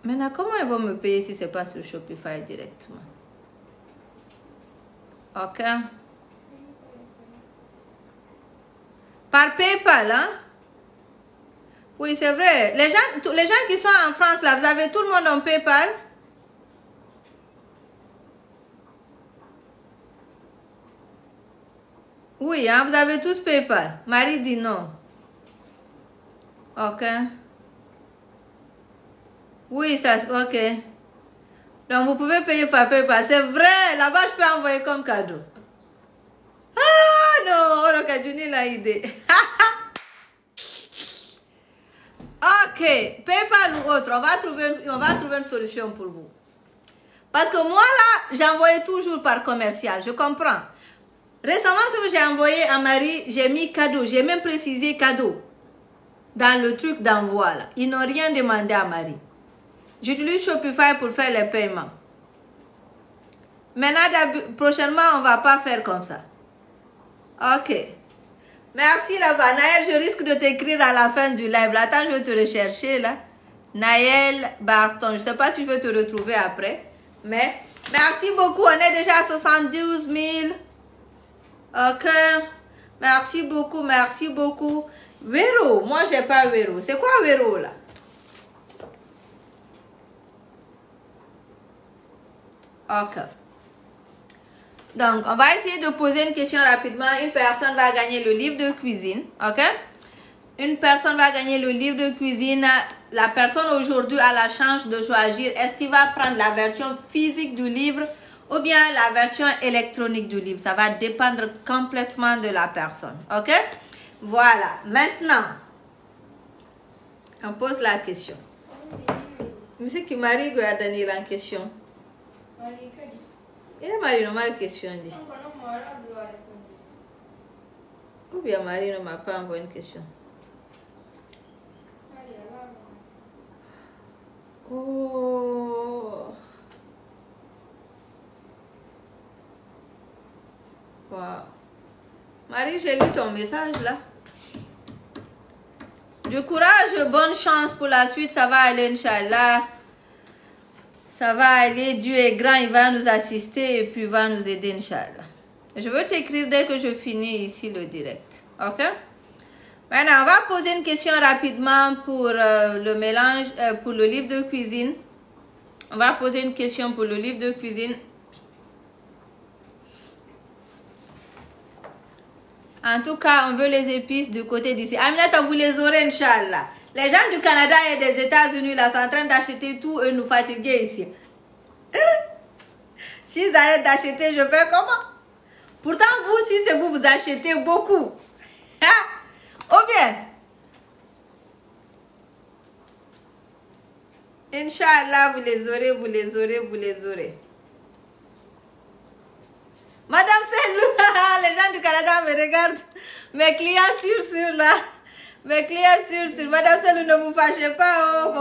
Maintenant, comment ils vont me payer si c'est pas sur Shopify directement? Ok. Par PayPal, hein? Oui, c'est vrai. Les gens qui sont en France, là, vous avez tout le monde en PayPal? Oui, hein, vous avez tous PayPal. Marie dit non. Ok. Oui, ça, ok. Donc, vous pouvez payer par PayPal. C'est vrai, là-bas, je peux envoyer comme cadeau. Ah non, on a la idée. Ok, PayPal ou autre, on va trouver une solution pour vous. Parce que moi, là, j'envoyais toujours par commercial, je comprends. Récemment, ce que j'ai envoyé à Marie, j'ai mis cadeau, j'ai même précisé cadeau dans le truc d'envoi, là. Ils n'ont rien demandé à Marie. J'utilise Shopify pour faire les paiements. Maintenant, prochainement, on ne va pas faire comme ça. Ok. Merci là-bas. Naël, je risque de t'écrire à la fin du live. Là, attends, je vais te rechercher là. Naël Barton. Je ne sais pas si je vais te retrouver après. Mais merci beaucoup. On est déjà à 72 000. Ok. Merci beaucoup. Merci beaucoup. Véro. Moi, je n'ai pas Véro. C'est quoi Véro là? Ok. Donc, on va essayer de poser une question rapidement. Une personne va gagner le livre de cuisine. Ok? Une personne va gagner le livre de cuisine. La personne aujourd'hui a la chance de choisir est-ce qu'il va prendre la version physique du livre ou bien la version électronique du livre. Ça va dépendre complètement de la personne. Ok? Voilà. Maintenant, on pose la question. Monsieur qui Marie a donné la question. Et Marie n'a pas de question. Ou bien Marie ne m'a pas envoyé une question. Oh. Wow. Marie, j'ai lu ton message là. Du courage, bonne chance pour la suite. Ça va aller, Inch'Allah. Ça va aller, Dieu est grand, il va nous assister et puis il va nous aider, Inch'Allah. Je veux t'écrire dès que je finis ici le direct. Ok? Maintenant, on va poser une question rapidement pour le mélange, pour le livre de cuisine. On va poser une question pour le livre de cuisine. En tout cas, on veut les épices du côté d'ici. Aminata, vous les aurez, Inch'Allah. Les gens du Canada et des États-Unis là sont en train d'acheter tout et nous fatiguer ici. S'ils arrêtent d'acheter, je fais comment? Pourtant, vous, si c'est vous, vous achetez beaucoup. Ou bien, Inch'Allah, vous les aurez, vous les aurez, vous les aurez. Madame Selou, les gens du Canada me regardent. Mes clients sur là. Mes clients sur. Madame Selou, ne vous fâchez pas.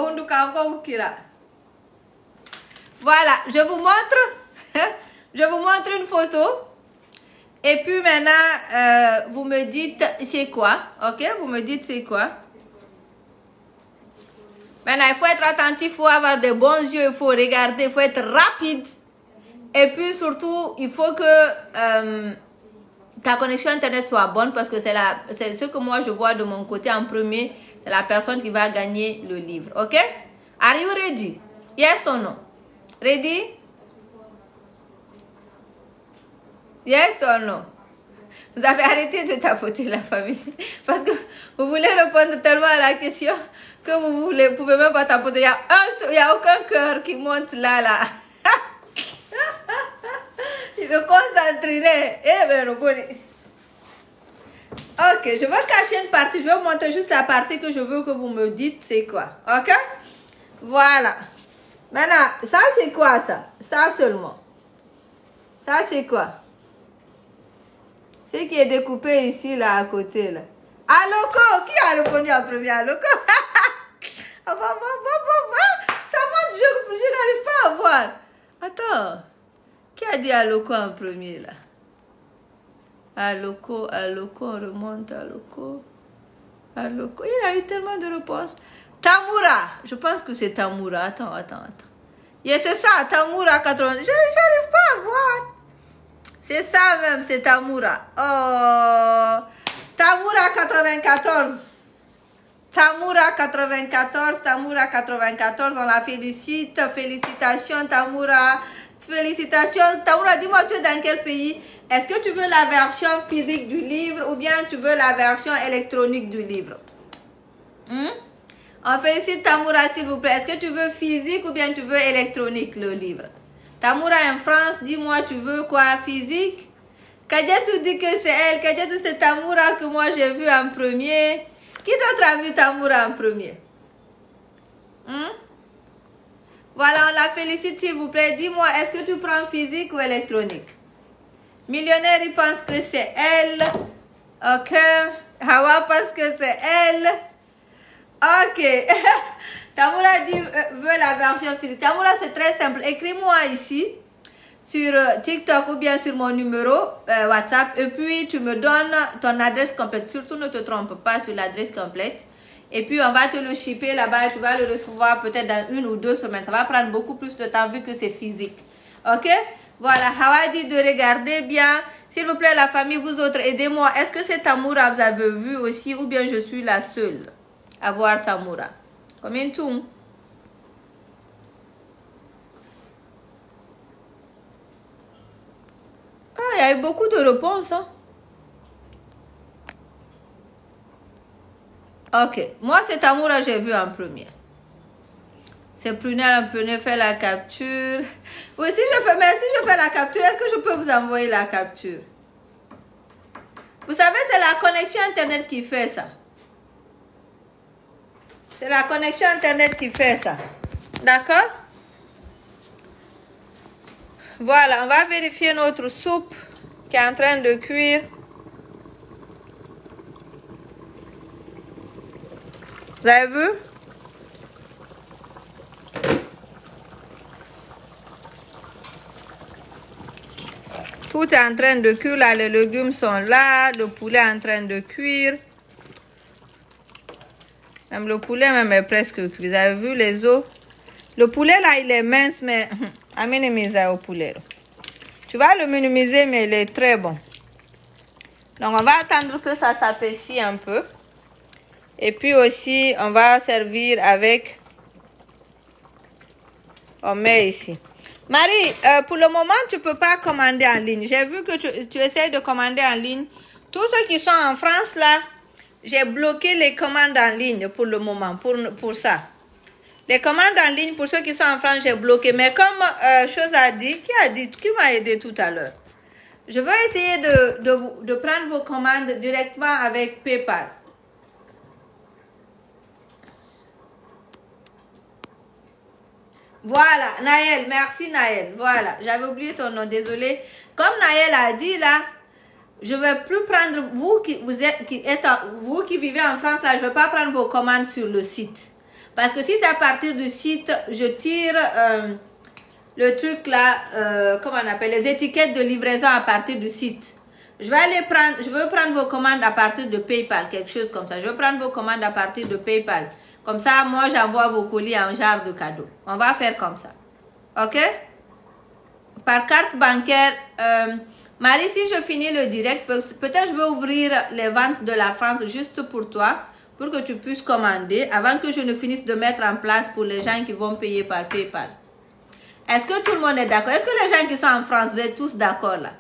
Voilà, je vous montre. Je vous montre une photo. Et puis maintenant, vous me dites c'est quoi. Ok, vous me dites c'est quoi. Maintenant, il faut être attentif, il faut avoir de bons yeux, il faut regarder, il faut être rapide. Et puis surtout, il faut que ta connexion Internet soit bonne parce que c'est ce que moi je vois de mon côté en premier. C'est la personne qui va gagner le livre. Ok? Are you ready? Yes or no? Ready? Yes or no? Vous avez arrêté de tapoter la famille parce que vous voulez répondre tellement à la question que vous ne pouvez même pas tapoter. Il n'y a aucun cœur qui monte là. Je me concentrerai. Ok, je vais cacher une partie. Je vais vous montrer juste la partie que je veux que vous me dites c'est quoi. Ok? Voilà. Maintenant, ça c'est quoi ça? Ça seulement. Ça c'est quoi? C'est qui est découpé ici, là, à côté, là. Aloko! Qui a répondu en premier? Aloko? Ça monte, je n'arrive pas à voir. Attends. Qui a dit Aloko en premier, là? Aloko, on remonte, Aloko. Il y a eu tellement de réponses. Tamura. Je pense que c'est Tamura. Attends. Yeah, c'est ça, Tamura 80. J'arrive pas à voir. C'est ça même, c'est Tamura. Oh, Tamura 94. Tamura 94, on la félicite. Félicitations, Tamura. Félicitations. Tamura, dis-moi, tu es dans quel pays? Est-ce que tu veux la version physique du livre ou bien tu veux la version électronique du livre? On félicite Tamoura, s'il vous plaît. Est-ce que tu veux physique ou bien tu veux électronique, le livre? Tamoura en France, dis-moi, tu veux quoi? Physique? Kadiatou dit que c'est elle. Kadiatou, c'est Tamoura que moi j'ai vu en premier. Qui d'autre a vu Tamoura en premier? Voilà, on la félicite, s'il vous plaît. Dis-moi, est-ce que tu prends physique ou électronique? Millionnaire, il pense que c'est elle. Ok. Hawa pense que c'est elle. Ok. Tamoura dit veut la version physique. Tamoura, c'est très simple. Écris-moi ici sur TikTok ou bien sur mon numéro WhatsApp. Et puis, tu me donnes ton adresse complète. Surtout, ne te trompe pas sur l'adresse complète. Et puis, on va te le shipper là-bas et tu vas le recevoir peut-être dans 1 ou 2 semaines. Ça va prendre beaucoup plus de temps vu que c'est physique. Ok? Voilà. Hawa dit de regarder bien. S'il vous plaît, la famille, vous autres, aidez-moi. Est-ce que c'est Tamoura, vous avez vu aussi ou bien je suis la seule à voir Tamoura? Combien de tout? Ah, il y a eu beaucoup de réponses. Hein? Ok. Moi, c'est Tamoura, j'ai vu en premier. C'est Prunelle, on peut faire la capture. Oui, si je fais la capture, est-ce que je peux vous envoyer la capture? Vous savez, c'est la connexion Internet qui fait ça. C'est la connexion Internet qui fait ça. D'accord? Voilà, on va vérifier notre soupe qui est en train de cuire. Vous avez vu? Tout est en train de cuire, là, les légumes sont là, le poulet est en train de cuire. Même le poulet même est presque cuit. Vous avez vu les os? Le poulet là, il est mince, mais à minimiser au poulet. Tu vas le minimiser, mais il est très bon. Donc, on va attendre que ça s'apaissit un peu. Et puis aussi, on va servir avec... On met ici. Marie, pour le moment, tu ne peux pas commander en ligne. J'ai vu que tu essaies de commander en ligne. Tous ceux qui sont en France, là, j'ai bloqué les commandes en ligne pour le moment, pour ça. Les commandes en ligne, pour ceux qui sont en France, j'ai bloqué. Mais comme chose a dit, qui m'a aidé tout à l'heure? Je vais essayer de prendre vos commandes directement avec PayPal. Voilà, Naël, merci Naël. Voilà, j'avais oublié ton nom, désolé. Comme Naël a dit là, je ne vais plus prendre, vous qui vivez en France là, je ne vais pas prendre vos commandes sur le site. Parce que si c'est à partir du site, je tire le truc là, comment on appelle, les étiquettes de livraison à partir du site. Je veux prendre vos commandes à partir de PayPal, quelque chose comme ça. Je veux prendre vos commandes à partir de PayPal. Comme ça, moi, j'envoie vos colis en genre de cadeau. On va faire comme ça. OK? Par carte bancaire, Marie, si je finis le direct, peut-être je vais ouvrir les ventes de la France juste pour toi, pour que tu puisses commander, avant que je ne finisse de mettre en place pour les gens qui vont payer par PayPal. Est-ce que tout le monde est d'accord? Est-ce que les gens qui sont en France, vous êtes tous d'accord là?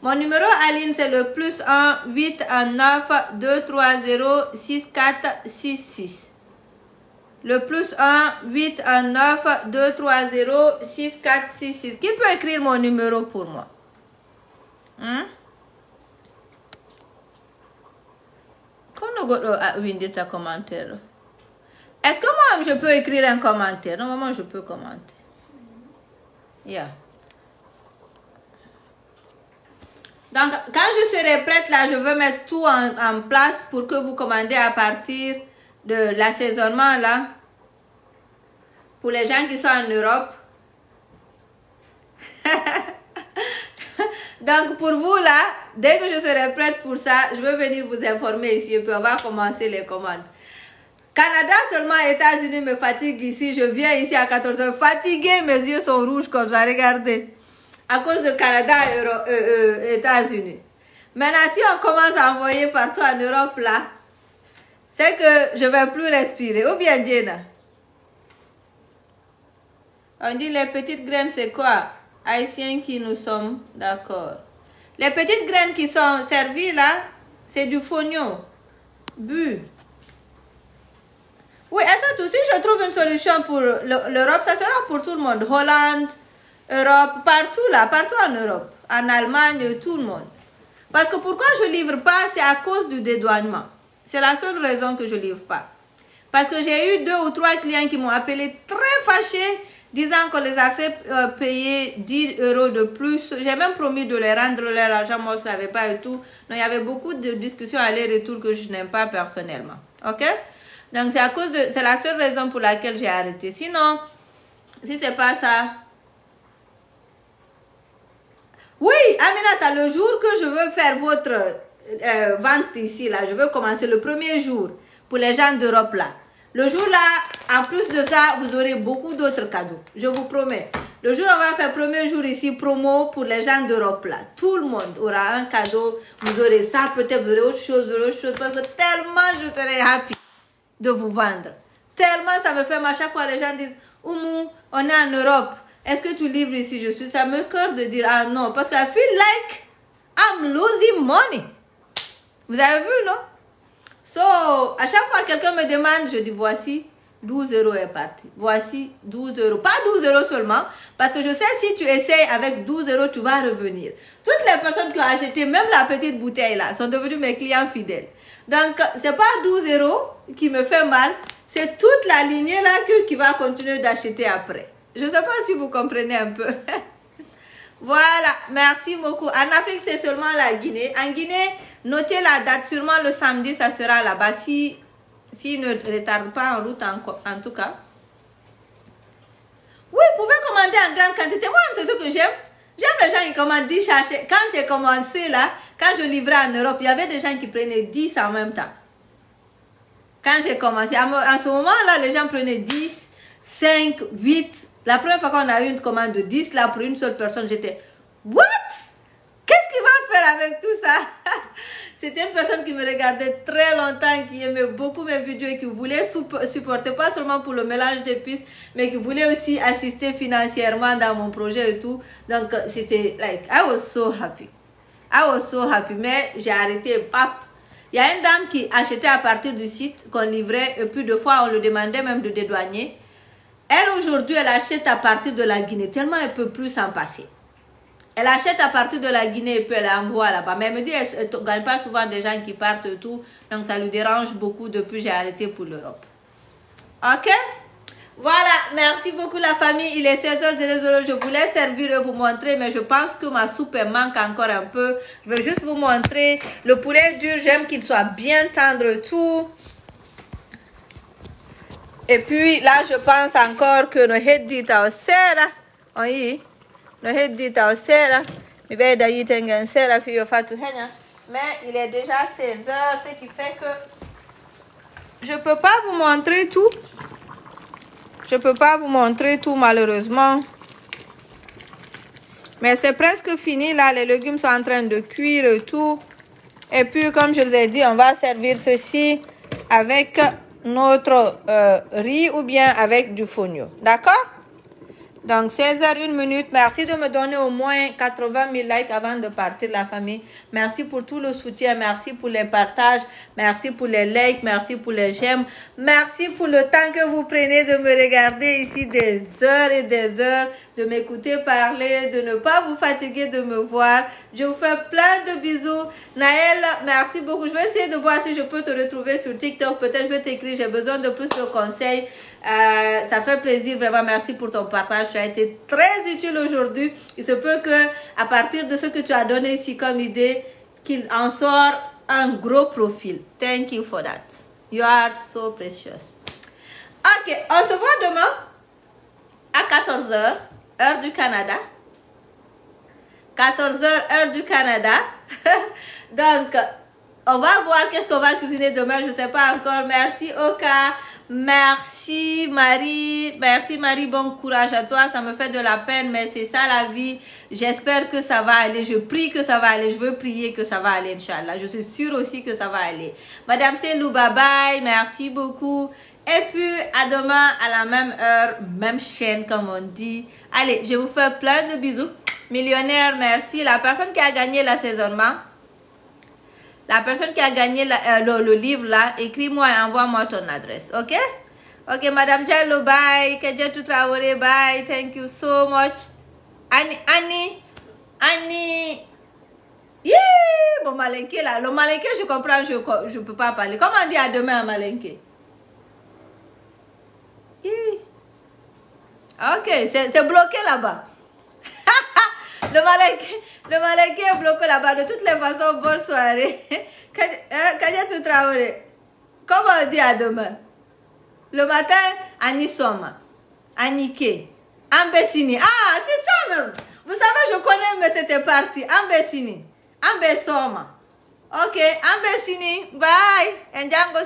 Mon numéro Aline, c'est le +1 819 230 6466. Le +1 819 230 6466. Qui peut écrire mon numéro pour moi? Quand commentaire. Est-ce que moi je peux écrire un commentaire? Normalement je peux commenter. Yeah. Donc quand je serai prête là, je veux mettre tout en place pour que vous commandez à partir de l'assaisonnement là. Pour les gens qui sont en Europe. Donc pour vous là, dès que je serai prête pour ça, je vais venir vous informer ici et puis on va commencer les commandes. Canada seulement, États-Unis me fatigue ici. Je viens ici à 14 h fatiguée, mes yeux sont rouges comme ça, regardez. À cause de Canada et États-Unis. Maintenant, si on commence à envoyer partout en Europe là, c'est que je ne vais plus respirer. Ou bien Diana? On dit les petites graines, c'est quoi? Haïtiens qui nous sommes, d'accord. Les petites graines qui sont servies là, c'est du fonio. Bu. Oui, est-ce une solution pour l'Europe, ça sera pour tout le monde. Hollande, Europe, partout là, partout en Europe. En Allemagne, tout le monde. Parce que pourquoi je ne livre pas, c'est à cause du dédouanement. C'est la seule raison que je ne livre pas. Parce que j'ai eu 2 ou 3 clients qui m'ont appelé très fâchés, disant qu'on les a fait payer 10 € de plus. J'ai même promis de les rendre leur argent, moi je ne savais pas et tout. Donc il y avait beaucoup de discussions aller-retour que je n'aime pas personnellement. Ok? Donc c'est la seule raison pour laquelle j'ai arrêté. Sinon, si c'est pas ça... Oui, Aminata, le jour que je veux faire votre vente ici, là, je veux commencer le premier jour pour les gens d'Europe là. Le jour là, en plus de ça, vous aurez beaucoup d'autres cadeaux. Je vous promets. Le jour où on va faire premier jour ici, promo pour les gens d'Europe là. Tout le monde aura un cadeau. Vous aurez ça, peut-être vous aurez autre chose, parce que tellement je serai happy de vous vendre. Tellement ça me fait mal. À chaque fois, les gens disent, Oumou, on est en Europe. Est-ce que tu livres ici? Je suis, ça me cœur de dire, ah non, parce que I feel like I'm losing money. Vous avez vu, non? So, à chaque fois que quelqu'un me demande, je dis, voici 12 € est parti. Voici 12 €. Pas 12 € seulement, parce que je sais si tu essayes avec 12 €, tu vas revenir. Toutes les personnes qui ont acheté, même la petite bouteille là, sont devenues mes clients fidèles. Donc, c'est pas 12 € qui me fait mal, c'est toute la lignée là qui va continuer d'acheter après. Je ne sais pas si vous comprenez un peu. Voilà, merci beaucoup. En Afrique, c'est seulement la Guinée. En Guinée, notez la date. Sûrement le samedi, ça sera là-bas. Si ne retarde pas en route, en tout cas. Oui, vous pouvez commander en grande quantité. Moi, c'est ce que j'aime. J'aime les gens qui commandent 10 sachets. Quand j'ai commencé là, quand je livrais en Europe, il y avait des gens qui prenaient 10 en même temps. Quand j'ai commencé, en ce moment-là, les gens prenaient 10, 5, 8. La première fois qu'on a eu une commande de 10 là pour une seule personne, j'étais what? Qu'est-ce qu'il va faire avec tout ça? C'était une personne qui me regardait très longtemps, qui aimait beaucoup mes vidéos et qui voulait supporter, pas seulement pour le mélange d'épices, mais qui voulait aussi assister financièrement dans mon projet et tout. Donc c'était like, I was so happy. I was so happy. Mais j'ai arrêté, pap. Il y a une dame qui achetait à partir du site qu'on livrait et puis 2 fois on le demandait même de dédouaner. Elle, aujourd'hui, elle achète à partir de la Guinée, tellement elle ne peut plus s'en passer. Elle achète à partir de la Guinée et puis elle envoie là-bas. Mais elle me dit, elle ne gagne pas souvent des gens qui partent et tout. Donc, ça lui dérange beaucoup depuis que j'ai arrêté pour l'Europe. OK? Voilà, merci beaucoup la famille. Il est 16h00. Je voulais servir et vous montrer, mais je pense que ma soupe manque encore un peu. Je vais juste vous montrer. Le poulet dur, j'aime qu'il soit bien tendre et tout. Et puis là, je pense encore que nos hedita au sera. Oui, nos hedita au sera. Mais ben d'ailleurs, tengan sera fio fatu henya. Mais il est déjà 16h, ce qui fait que je peux pas vous montrer tout. Je peux pas vous montrer tout malheureusement. Mais c'est presque fini là. Les légumes sont en train de cuire et tout. Et puis comme je vous ai dit, on va servir ceci avec notre riz ou bien avec du fonio. D'accord? Donc 16h01. Merci de me donner au moins 80 000 likes avant de partir la famille. Merci pour tout le soutien. Merci pour les partages. Merci pour les likes. Merci pour les j'aime. Merci pour le temps que vous prenez de me regarder ici des heures et des heures. De m'écouter parler. De ne pas vous fatiguer de me voir. Je vous fais plein de bisous. Naël, merci beaucoup. Je vais essayer de voir si je peux te retrouver sur TikTok. Peut-être je vais t'écrire. J'ai besoin de plus de conseils. Ça fait plaisir, vraiment merci pour ton partage, tu as été très utile aujourd'hui. Il se peut que à partir de ce que tu as donné ici comme idée, qu'il en sort un gros profil. Thank you for that, you are so precious. Ok, on se voit demain à 14h heure du Canada, 14h heure du Canada. Donc on va voir qu'est-ce qu'on va cuisiner demain, je ne sais pas encore. Merci Oka. Merci Marie, bon courage à toi, ça me fait de la peine mais c'est ça la vie. J'espère que ça va aller, je prie que ça va aller, je veux prier que ça va aller Inch'Allah, je suis sûre aussi que ça va aller. Madame Selou, bye bye, merci beaucoup et puis à demain à la même heure, même chaîne comme on dit. Allez, je vous fais plein de bisous. Millionnaire, merci. La personne qui a gagné l'assaisonnement, la personne qui a gagné le livre là, écris-moi et envoie-moi ton adresse, ok? Ok, Madame Diallo, bye. Kedjetou Traoré, bye. Thank you so much. Annie. Yeah! Bon, Malinké, là. Le Malinké, je comprends, je peux pas parler. Comment on dit à demain à Malinké? Ok, c'est bloqué là-bas. Le Malinké est bloqué là-bas. De toutes les façons, bonne soirée. Kedjetou Traoré. Comment on dit à demain? Le matin, Annie Soma. Anniké. Ambessini. Ah, c'est ça même. Vous savez, je connais, mais c'était parti. Ambessini. Ambessoma. Ok, Ambessini. Bye. Ndjango.